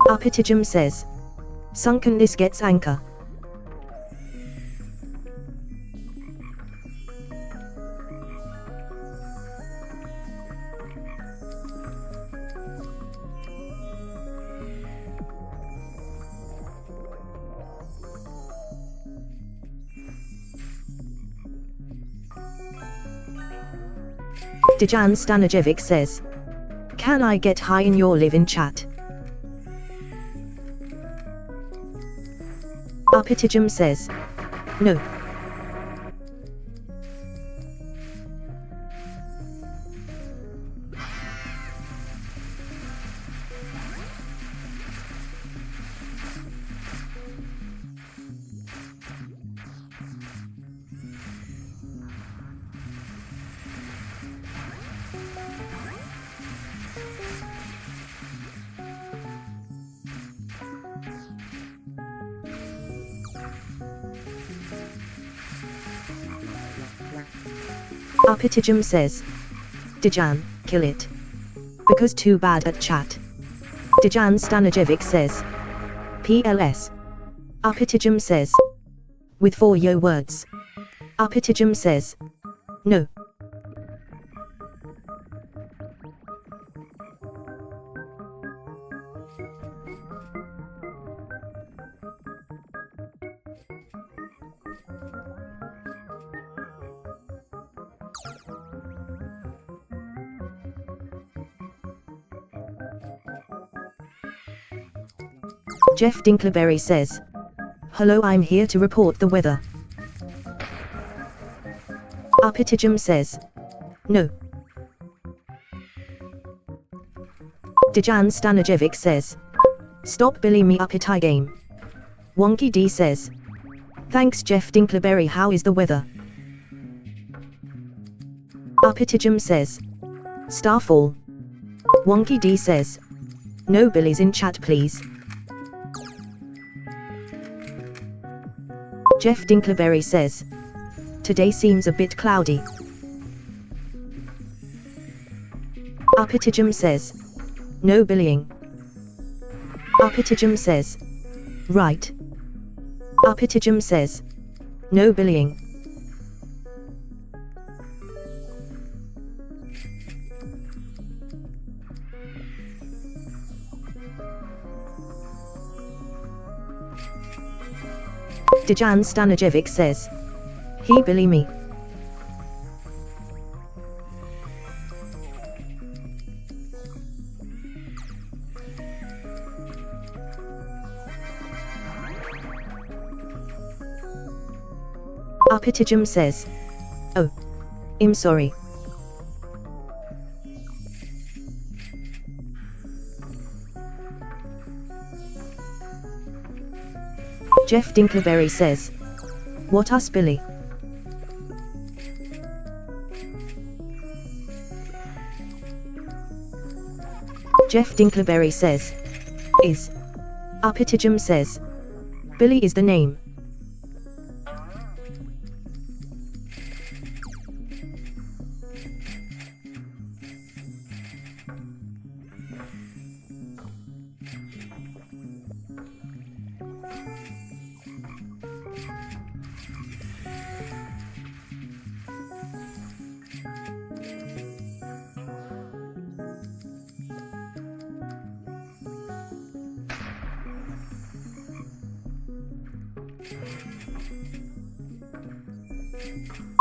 Upithrijum says. Sunkenness gets anchor. Dejan Stanojevic says. Can I get high in your live-in chat? Upithrijum says. No. Upithrijum says. Dejan, kill it. Because too bad at chat. Dejan Stanojevic says. PLS. Upithrijum says. With 4 yo words. Upithrijum says. No. Jeff Dinkleberry says. Hello, I'm here to report the weather. Upithrijum says. No. Dejan Stanojevic says. Stop billing me Upithai game. Wonky D says. Thanks Jeff Dinkleberry, how is the weather? Upithrijum says. Starfall. Wonky D says. No billies in chat please. Jeff Dinkleberry says. Today seems a bit cloudy. Upithrijum says. No billying. Upithrijum says. Right. Upithrijum says. No billying. Dejan Stanojevic says. He billy me. Upithrijum says. Oh. I'm sorry. Jeff Dinkleberry says. What us Billy? Jeff Dinkleberry says, is. Uppitijum says, Billy is the name.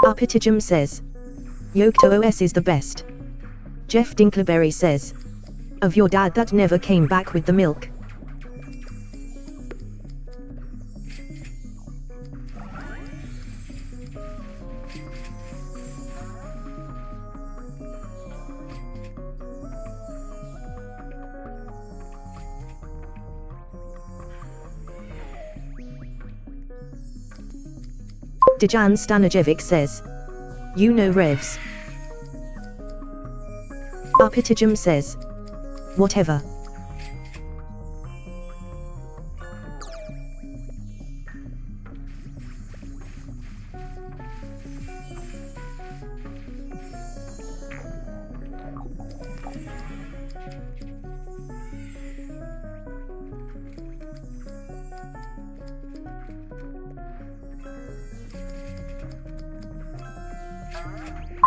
Uppitijum says, YoKTOS is the best. Jeff Dinkleberry says, of your dad that never came back with the milk. Dejan Stanajevic says, you know revs. Uppitijum says, whatever.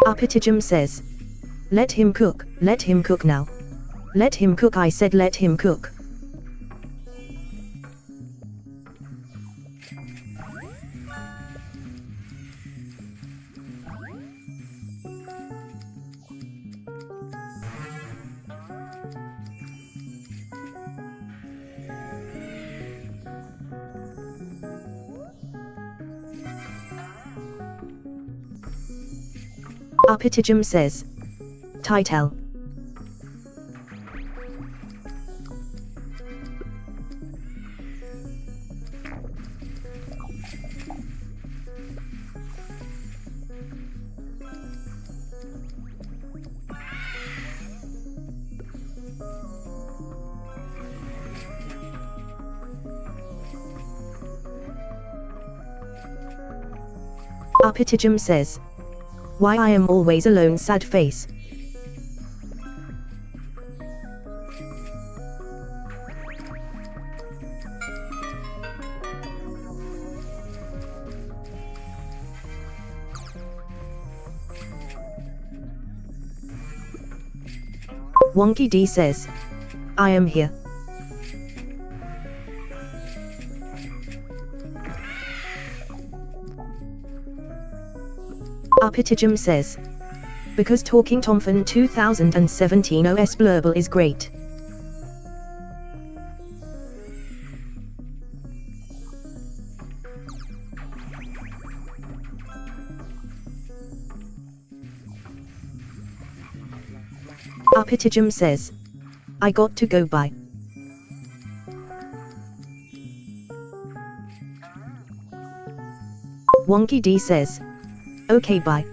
Uppitijum says, let him cook now. Let him cook, I said let him cook. Uppitijum says, title. Uppitijum says, why I am always alone, sad face. Wonky D says, I am here. Uppitijum says, because Talking Tomfin 2017 OS Blurble is great. Uppitijum says, I got to go, bye. Wonky D says, okay, bye.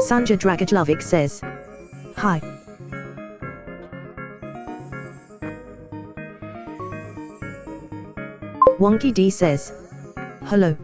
Sanja Dragajlovic says, "Hi." Wonky D says, "Hello."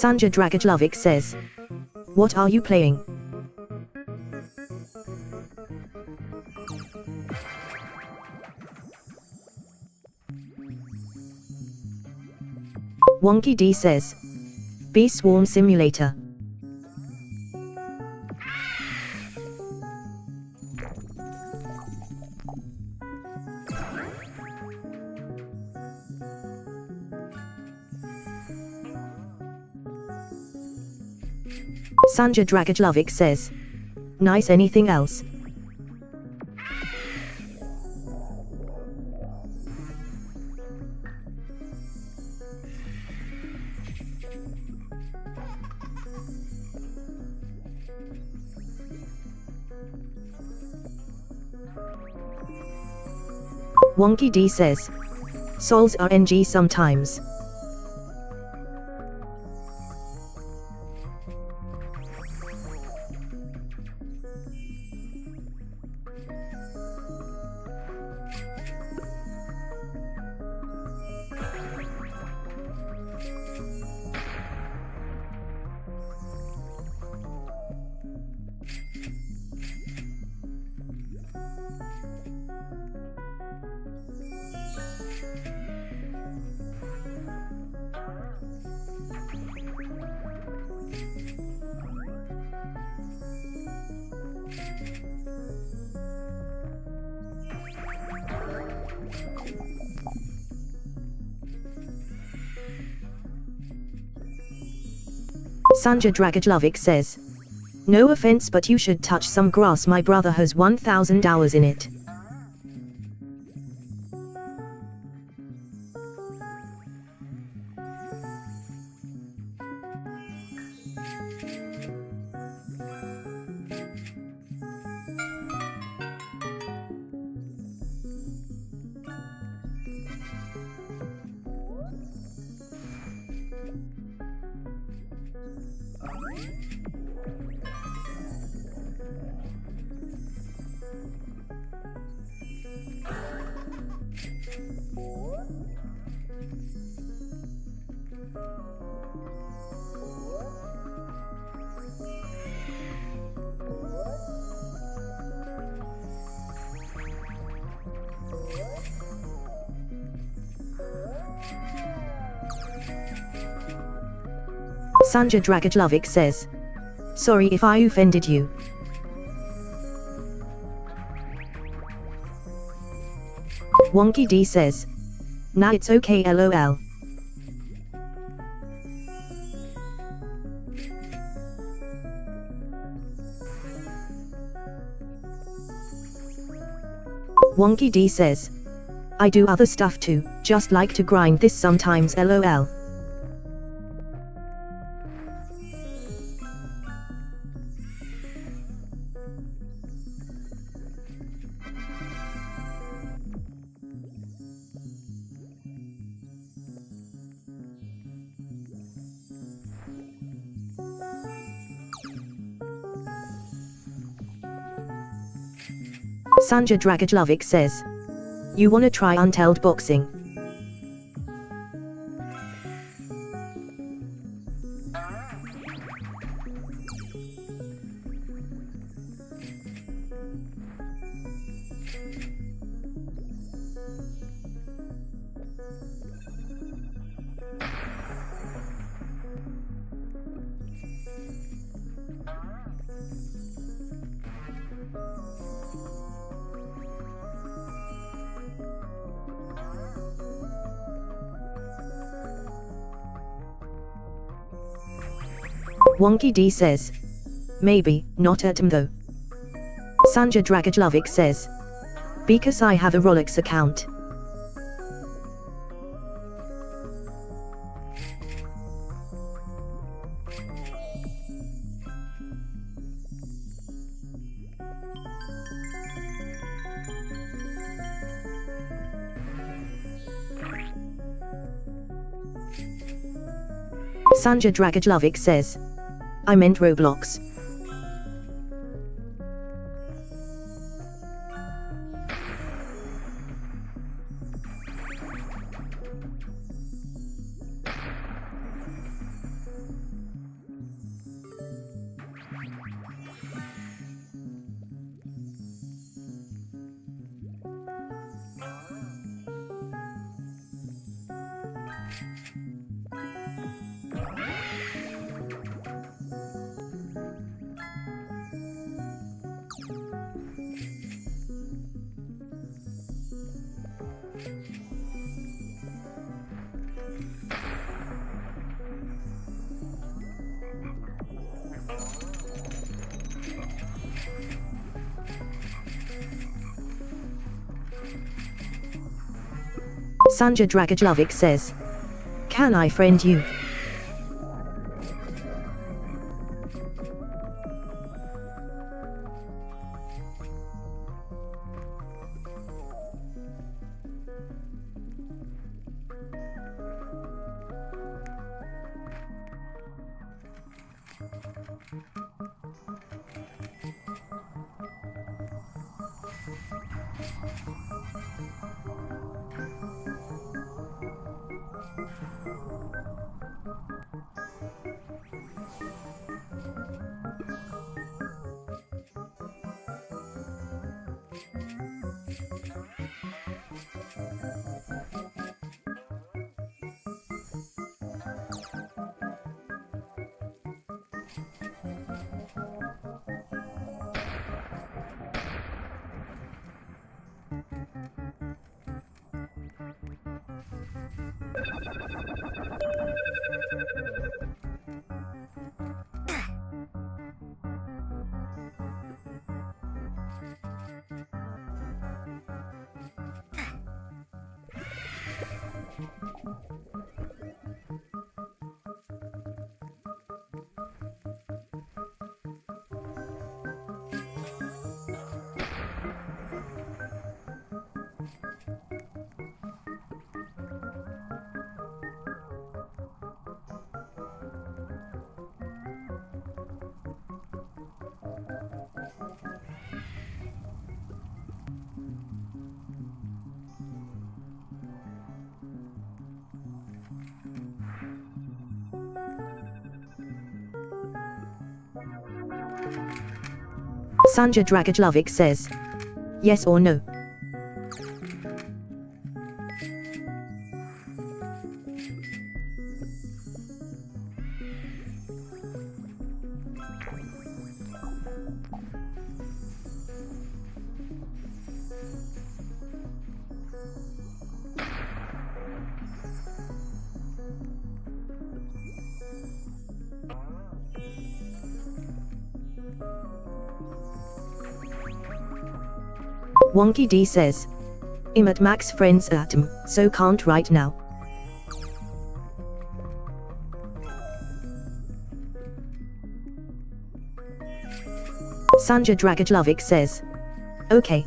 Sanja Dragajlovic says, "What are you playing?" Wonky D says, "Bee Swarm Simulator." Sanja Dragajlovic says, "Nice. Anything else?" Wonky D says, "Souls RNG sometimes." Sanja Dragajlovic says, no offense but you should touch some grass, my brother has 1,000 hours in it. Sanja Dragajlovic says, sorry if I offended you. Wonky D says, nah, it's okay lol. Wonky D says, I do other stuff too, just like to grind this sometimes lol. Sanja Dragajlovic says, you wanna try untailed boxing? Wonky D says, maybe, not at though. Sanja Dragajlovic says, because I have a Roblox account. Sanja Dragajlovic says, I meant Roblox. Sanja Dragajlovic says, can I friend you? Sanja Dragajlovic says, yes or no? Wonky D says, I'm at max friends atom, so can't right now. Sanja Dragajlovic says, okay.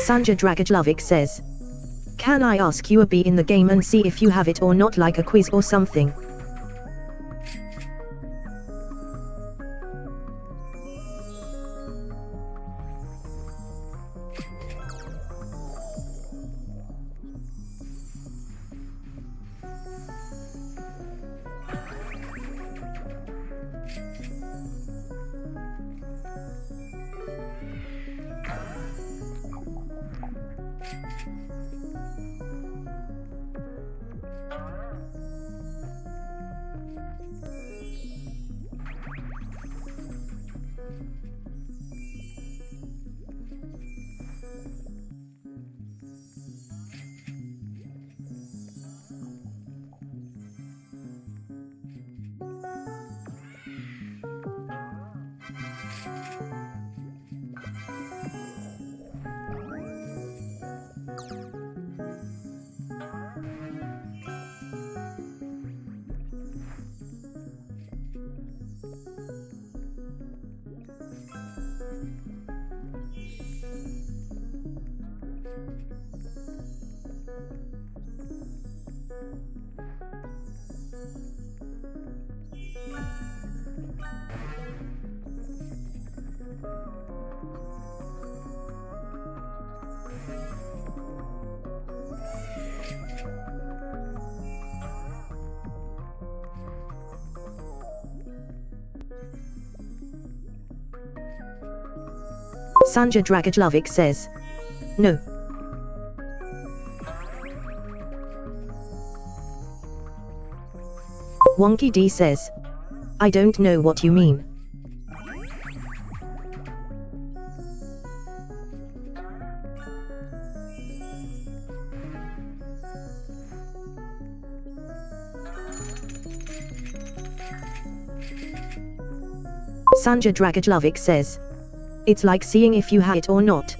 Sanja Dragajlovic says, can I ask you a bee in the game and see if you have it or not, like a quiz or something? Sanja Dragajlovic says, no. Wonky D says, I don't know what you mean. Sanja Dragajlovic says, it's like seeing if you have it or not.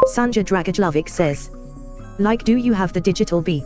Sanja Dragajlovic says. Like, do you have the digital bee?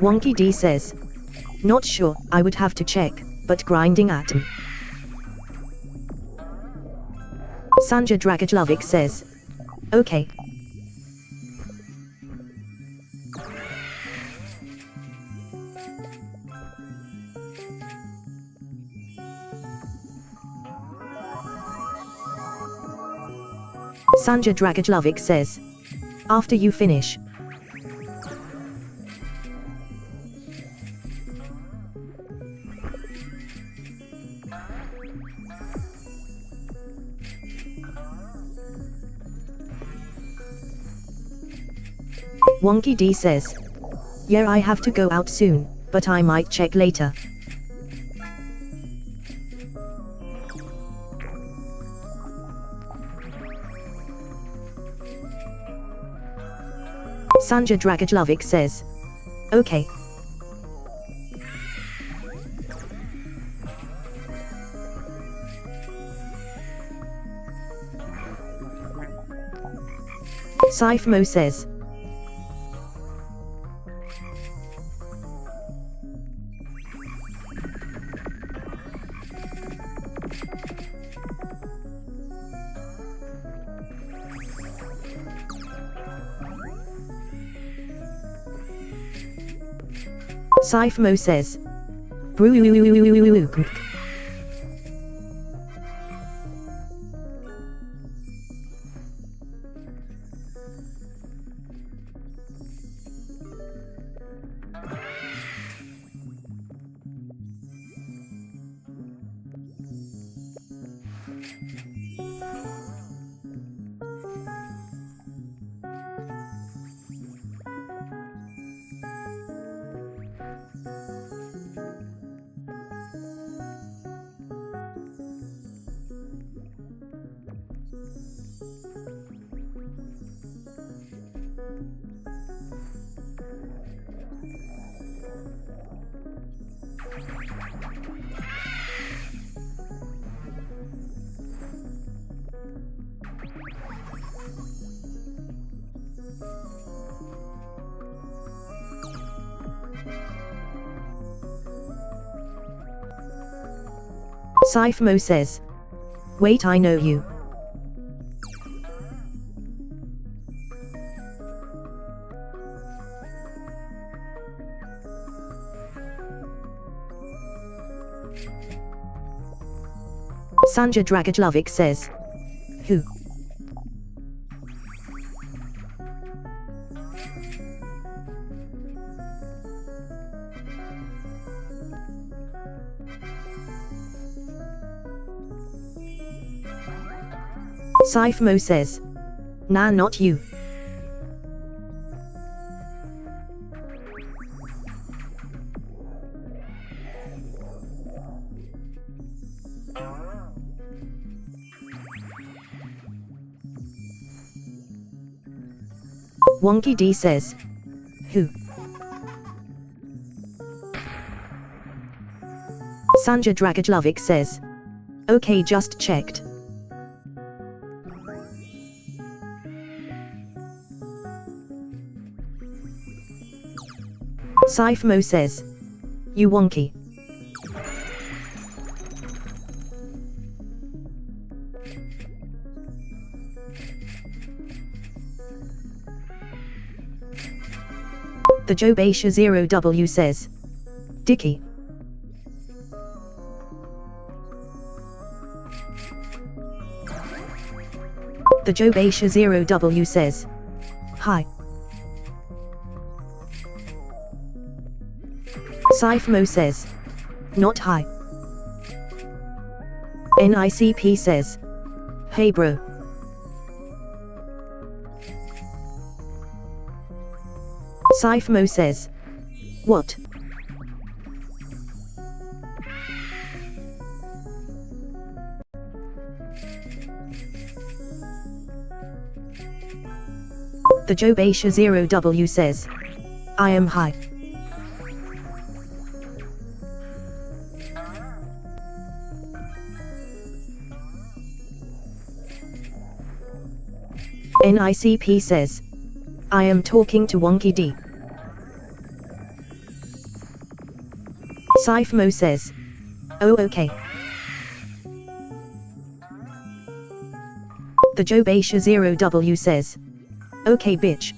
Wonky D says. Not sure, I would have to check, but grinding atom. Sanja Dragajlovic says. Okay. Sanja Dragajlovic says. After you finish. Wonky D says. Yeah, I have to go out soon, but I might check later. Sanja Dragajlovic says. Okay. Sifmo says. Sifmo says. Sifmo says. Wait, I know you. Sanja Dragajlovic says. Who? Sifmo says. Nah, not you. Wonky D says. Who? Sanja Dragajlovic says. Okay, just checked. Sifmo says. You wonky. The Jobasha 0W says. Dicky. The Jobasha 0W says. Hi. Sifmo says, not hi. NICP says, hey bro. Sifmo says, what? The Jobasha 0W says, I am high. NICP says, I am talking to Wonky D. Sifmo says, oh okay. The Jobasha 0W says, okay bitch.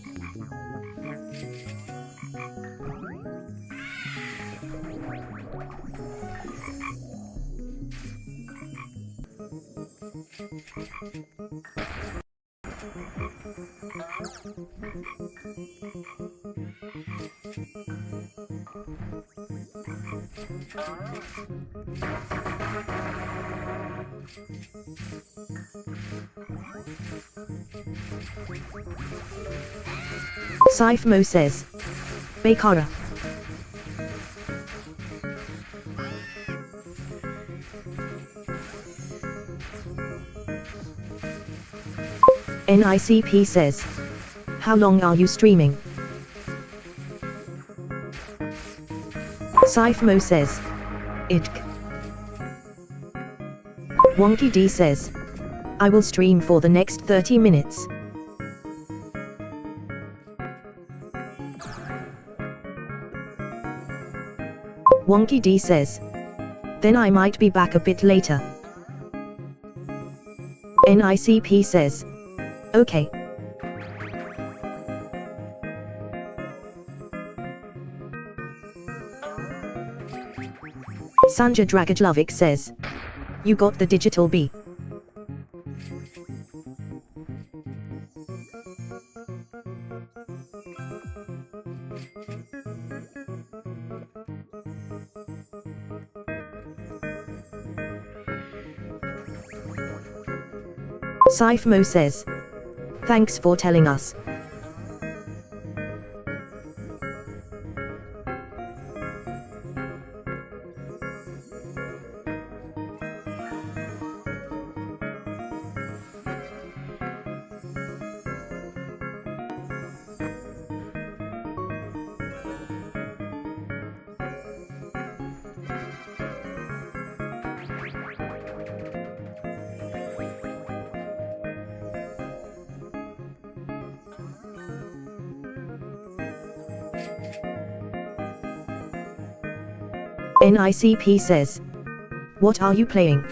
Sifmo says, Bekara. NICP says, how long are you streaming? Sifmo says, idk. Wonky D says, I will stream for the next 30 minutes. Wonky D says, then I might be back a bit later. NICP says, okay. Sanja Dragajlovic says, you got the digital B. Sifmo says, thanks for telling us. NICP says, what are you playing?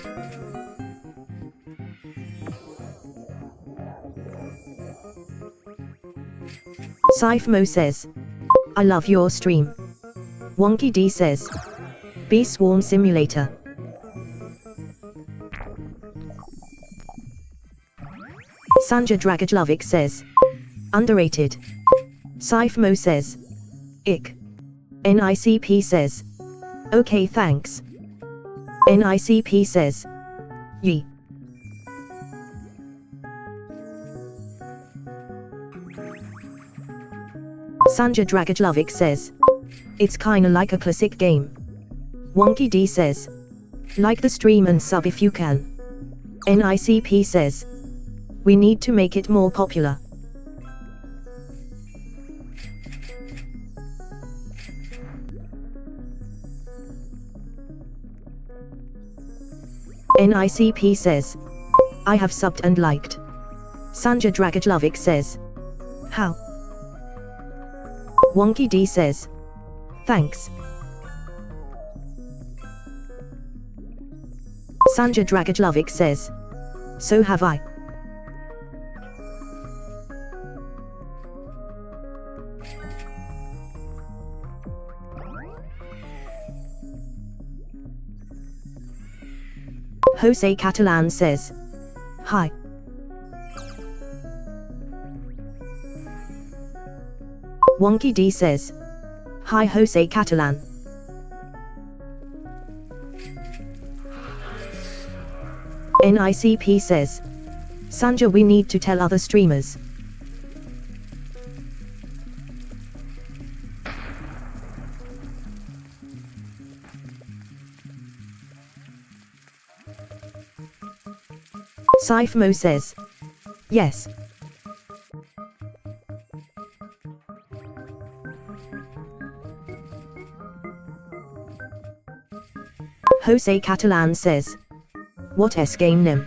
Sifmo says, I love your stream. Wonky D says, Bee Swarm Simulator. Sanja Dragajlovic says, underrated. Sifmo says, ick. NICP says, okay thanks. NICP says, ye. Sanja Dragajlovic says, it's kinda like a classic game. Wonky D says, like the stream and sub if you can. NICP says, we need to make it more popular. NICP says, I have subbed and liked. Sanja Dragajlovic says, how? Wonky D says, thanks. Sanja Dragajlovic says, so have I. Jose Catalan says, hi. Wonky D says, hi Jose Catalan. NICP says, Sanja, we need to tell other streamers. Sifmo says, yes. Jose Catalan says, what S game name?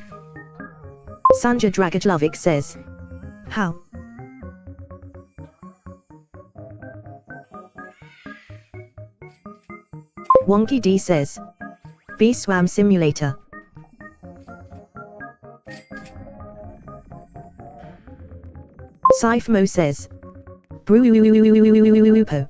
Sanja Dragajlovic says, how? Wonky D says, B Swam Simulator. Sifmo says, Bruupo.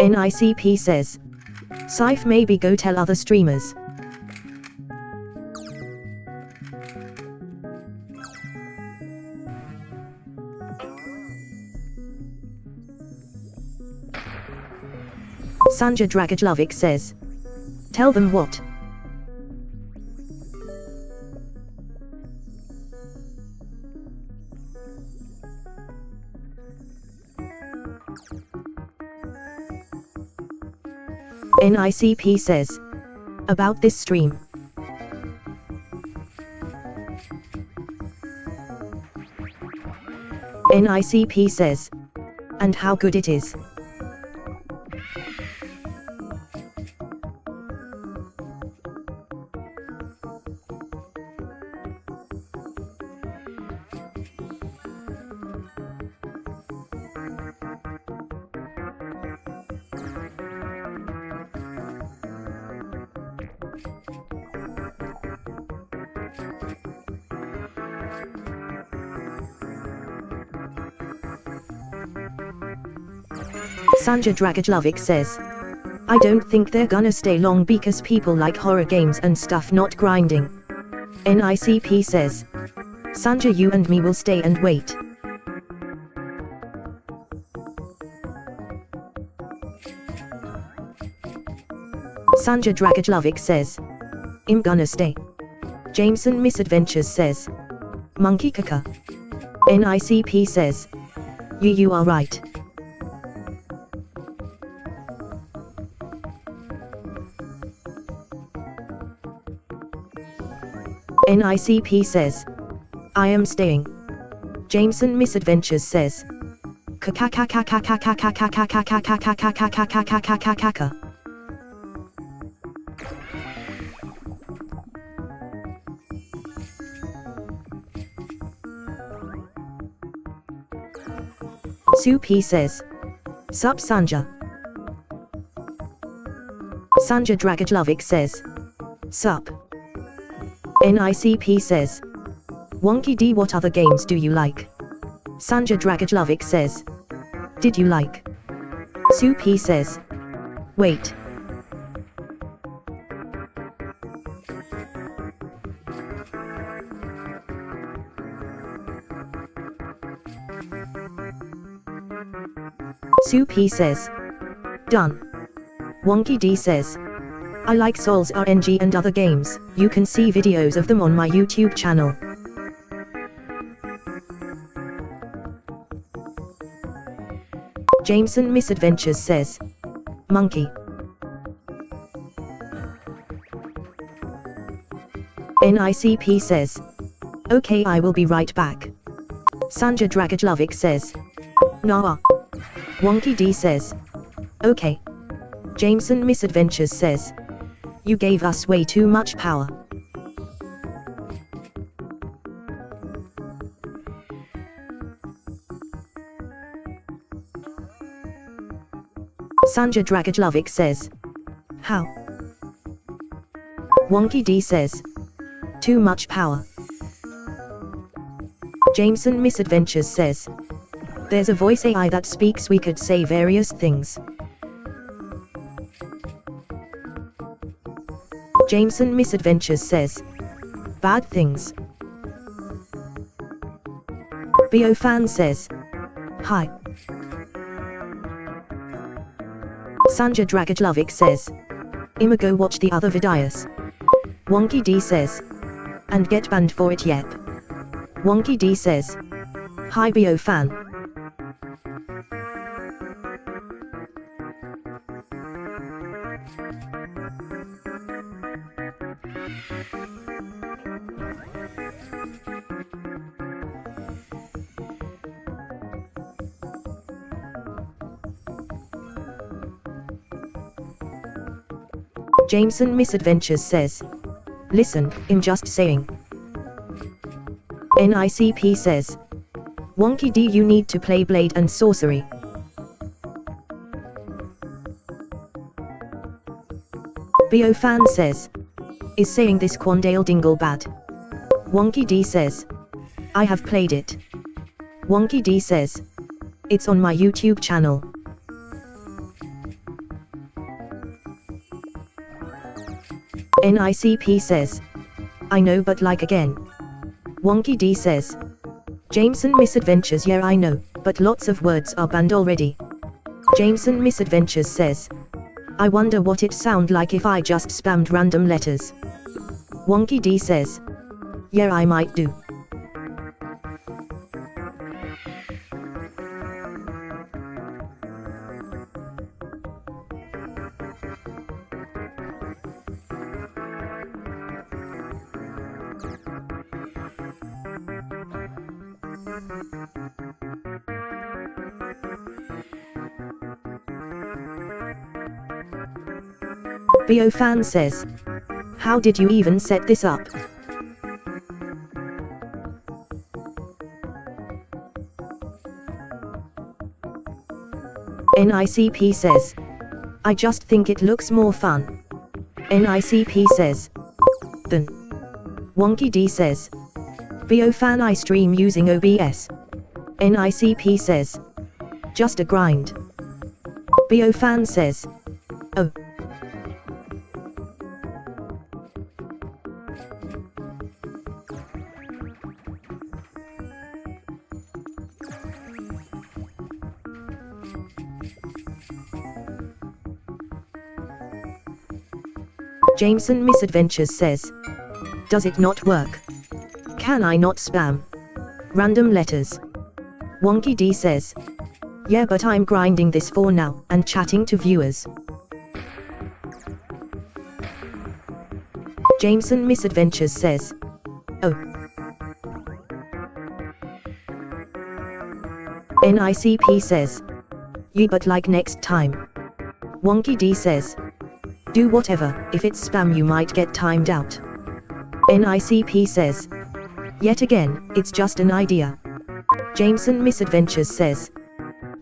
NICP says, Sif, maybe go tell other streamers. Sanja Dragajlovic says, tell them what? NICP says, about this stream. NICP says, and how good it is. Sanja Dragajlovic says, I don't think they're gonna stay long because people like horror games and stuff, not grinding. NICP says, Sanja, you and me will stay and wait. Sanja Dragajlovic says, I'm gonna stay. Jameson Misadventures says, Monkey Kaka. NICP says, you are right. NICP says, I am staying. Jameson Misadventures says, Sup says, Sup Sanja. Sanja Dragajlovic says, Sup. NICP says, Wonky D, what other games do you like? Sanja Dragajlovic says, did you like? Sup says, wait. Sup says, done. Wonky D says, I like Souls RNG and other games. You can see videos of them on my YouTube channel. Jameson Misadventures says, Monkey. NICP says, okay, I will be right back. Sanja Dragajlovic says, nah. Wonky D says, okay. Jameson Misadventures says, you gave us way too much power. Sanja Dragajlovic says, how? Wonky D says, too much power. Jameson Misadventures says, there's a voice AI that speaks, we could say various things. Jameson Misadventures says, bad things. Bo Fan says, hi. Sanja Dragajlovic says, I'ma go watch the other videos. Wonky D says, and get banned for it yep. Wonky D says, hi Bo Fan. Jameson Misadventures says, listen, I'm just saying. NICP says, Wonky D you need to play Blade and Sorcery. Bo Fan says, is saying this Quandale Dingle bad? Wonky D says, I have played it. Wonky D says, it's on my YouTube channel. NICP says, I know but like again. Wonky D says, Jameson Misadventures yeah I know, but lots of words are banned already. Jameson Misadventures says, I wonder what it sound like if I just spammed random letters. Wonky D says, yeah I might do. Bo Fan says, how did you even set this up? NICP says, I just think it looks more fun. NICP says, then. Wonky D says, Bo Fan I stream using OBS. NICP says, just a grind. Bo Fan says, oh. Jameson Misadventures says, does it not work? Can I not spam random letters? Wonky D says, yeah but I'm grinding this for now and chatting to viewers. Jameson Misadventures says, oh. NICP says, yeah but like next time. Wonky D says, do whatever, if it's spam you might get timed out. NICP says, yet again, it's just an idea. Jameson Misadventures says,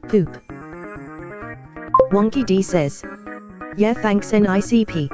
poop. Wonky D says, yeah thanks NICP.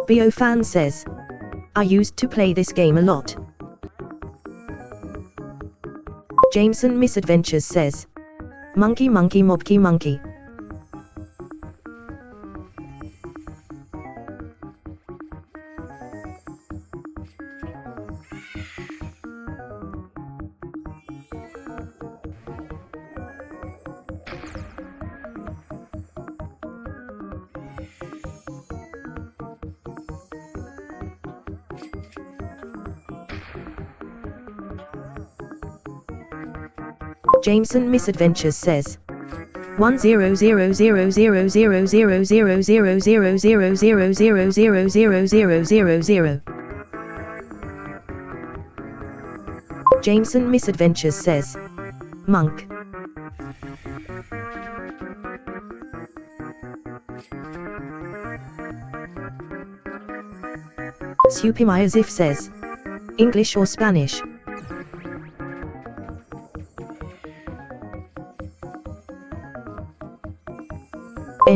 Bo Fan says, I used to play this game a lot. Jameson Misadventures says, monkey monkey mobkey monkey. Jameson Misadventures says, 10000000000000000000000. Jameson Misadventures says, monk. Supimyazif says, English or Spanish?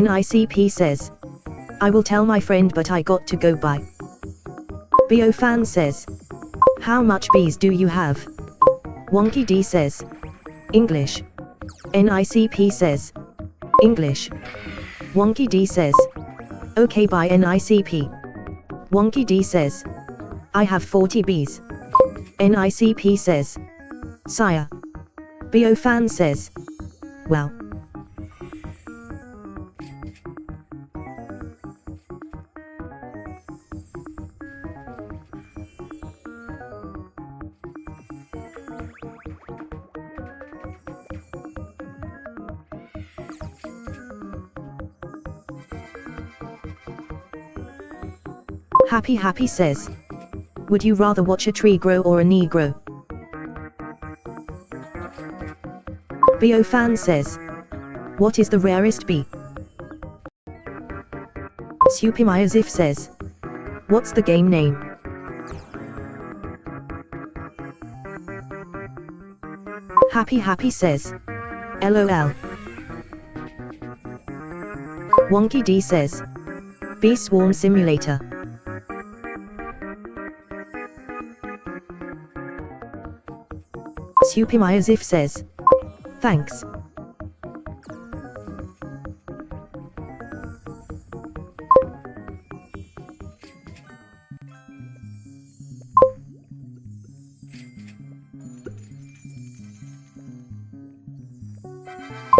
NICP says, I will tell my friend but I got to go bye. Bo Fan says, how much bees do you have? Wonky D says, English. NICP says, English. Wonky D says, okay bye NICP. Wonky D says, I have 40 bees. NICP says, sire. Bo Fan says, well. Happy says, would you rather watch a tree grow or a knee grow? Bo Fan says, what is the rarest bee? Supimyazif says, what's the game name? Happy says, LOL. Wonky D says, Bee Swarm Simulator. Supimyazif says, thanks.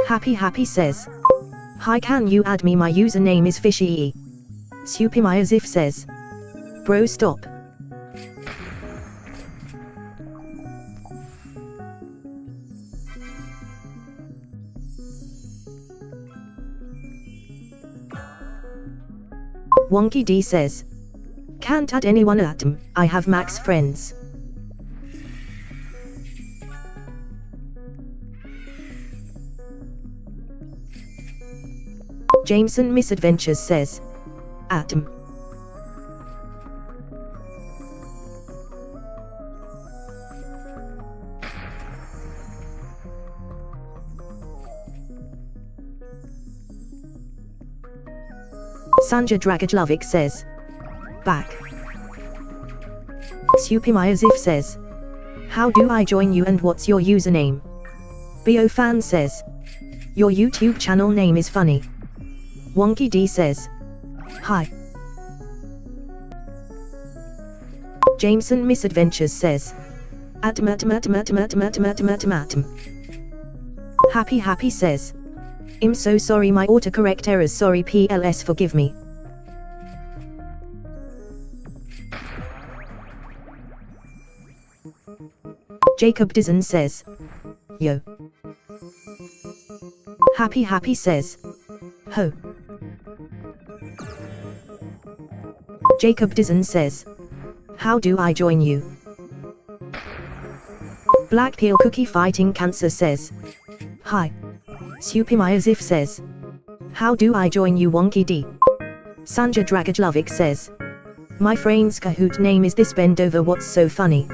Happy says, hi, can you add me? My username is fishy. Supimyazif says, bro stop. Wonky D says, can't add anyone at m, I have max friends. Jameson Misadventures says, Atom. Sanja Dragajlovic says, back. Supimyazif says, how do I join you and what's your username? Bo Fan says, your YouTube channel name is funny. Wonky D says, hi. Jameson Misadventures says, atom. Happy says, I'm so sorry, my autocorrect errors, sorry PLS, forgive me. Jacob Dizon says, yo. Happy says, ho. Jacob Dizon says, how do I join you? Black Peel Cookie Fighting Cancer says, hi. Supimyazif says, how do I join you? Wonky D. Sanja Dragajlovic says, my friend's Kahoot name is this, bend over, what's so funny?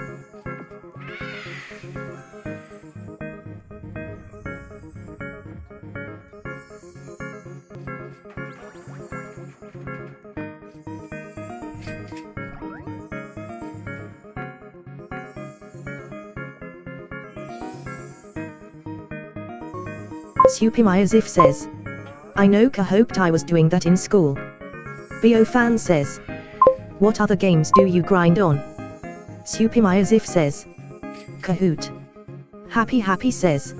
Supimyazif says, I know, hoped I was doing that in school. Bo Fan says, what other games do you grind on? Supimyazif says, Kahoot. Happy says,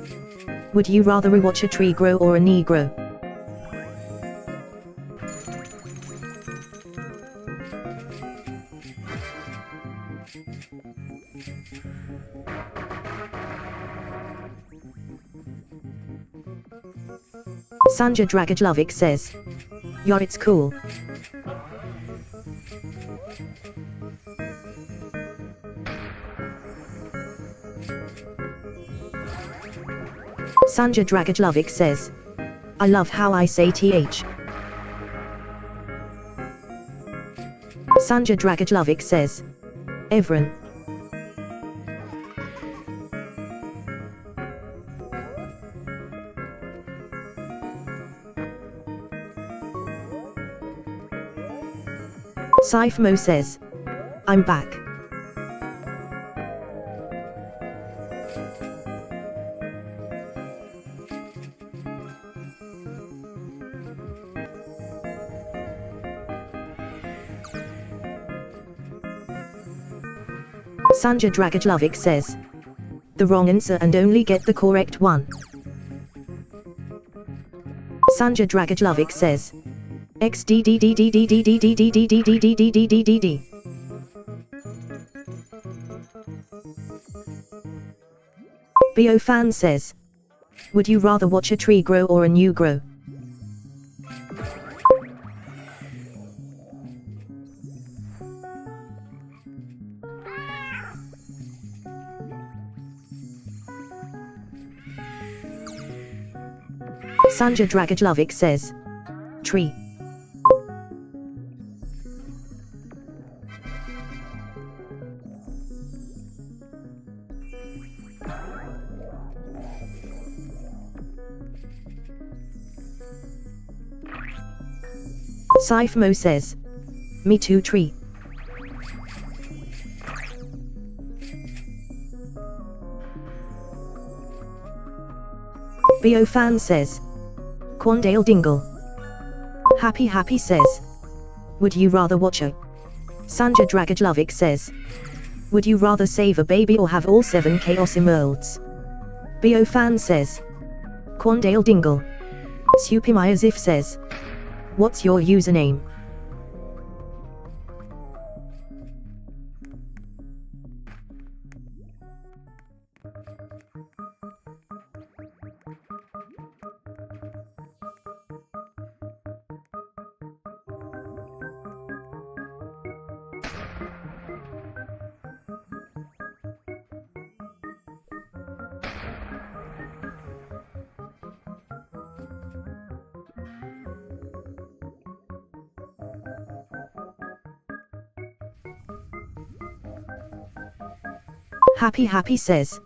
would you rather watch a tree grow or a knee grow? Sanja Dragajlovic says, yeah, it's cool. Sanja Dragajlovic says, I love how I say th. Sanja Dragajlovic says, Evren. Sifmo says, I'm back. Sanja Dragajlovic says, the wrong answer and only get the correct one. Sanja Dragajlovic says, XDDDDDDDDDDDDDDDDDD. Bo Fan says, would you rather watch a tree grow or a new grow? Sanja Dragajlovic says, tree. Sifmo says, me too, tree. Bo Fan says, Quandale Dingle. Happy says, would you rather watch a? Sanja Dragajlovic says, would you rather save a baby or have all 7 Chaos Emeralds? Bo Fan says, Quandale Dingle. Supimiyazif says, what's your username? Happy says,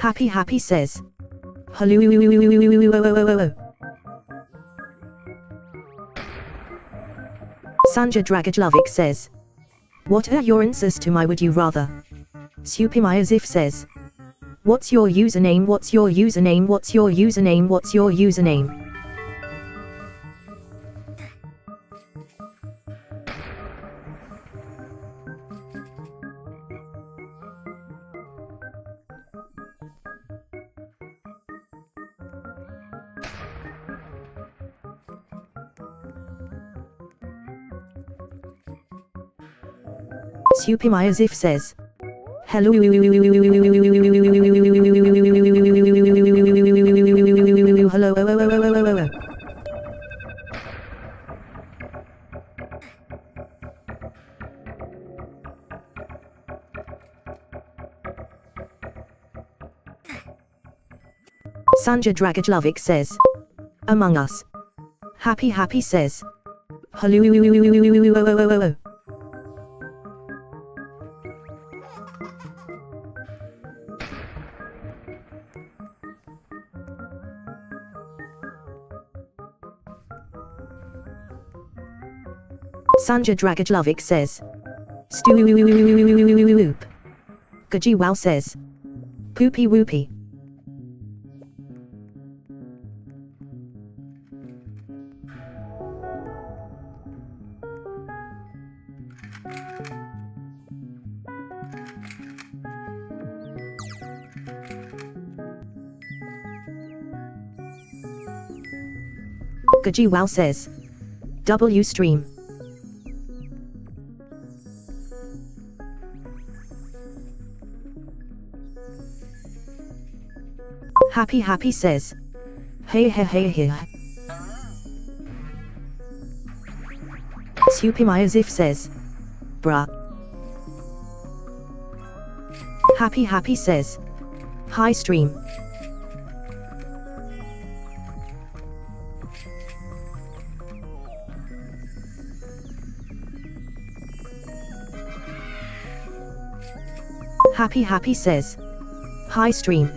Happy says, hello. Sanja Dragajlovic says, what are your answers to my would you rather? Supimiyazif says, what's your username? What's your username? What's your username? What's your username? Supimiyazif says, hello. Hello. Sanja Dragajlovic says, Among Us. Happy says, hello. Sanja Dragajlovic says, Stoop. Gaji Wow says, Poopy Whoopy. Gaji Wow says, W stream. Happy says, hey. Supimiyazif says, bruh. Happy says, hi stream. Happy says, hi stream.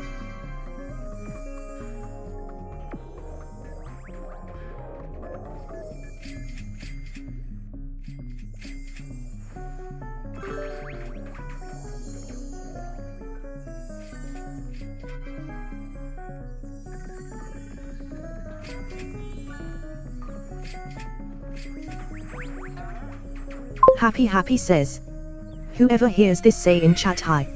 Happy says. Whoever hears this say in chat hi.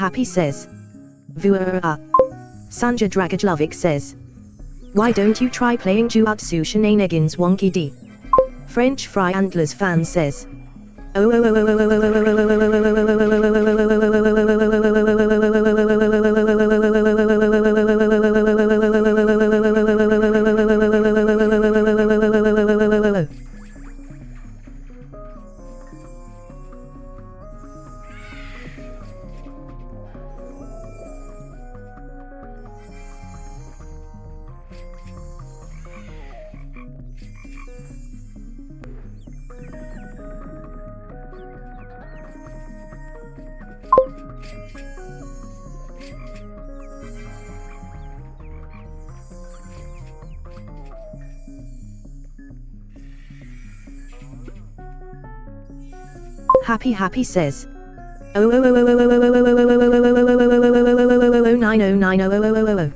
Happy says. Vuaa. Sanja Dragajlovic says. Why don't you try playing Juatsu Shenanigans Wonky D? French Fry Antlers fan says. Happy says. 9090000.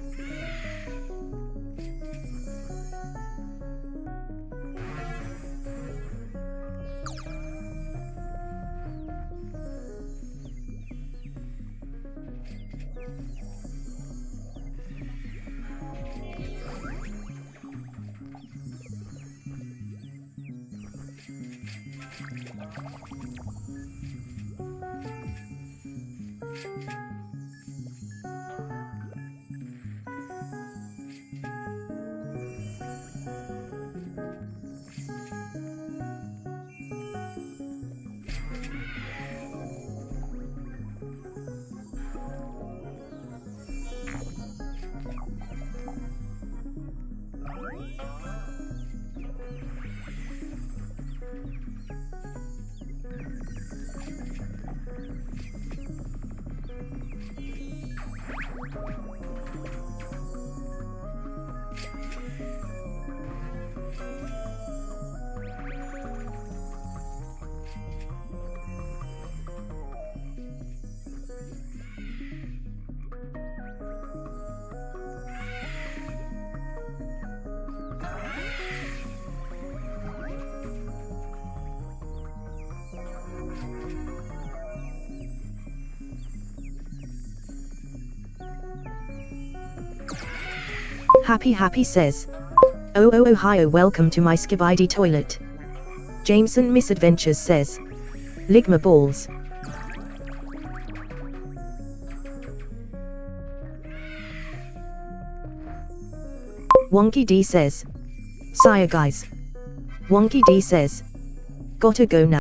Happy says. Oh Ohio, welcome to my skibidi toilet. Jameson Misadventures says. Ligma balls. Wonky D says. Sire guys. Wonky D says. Gotta go now.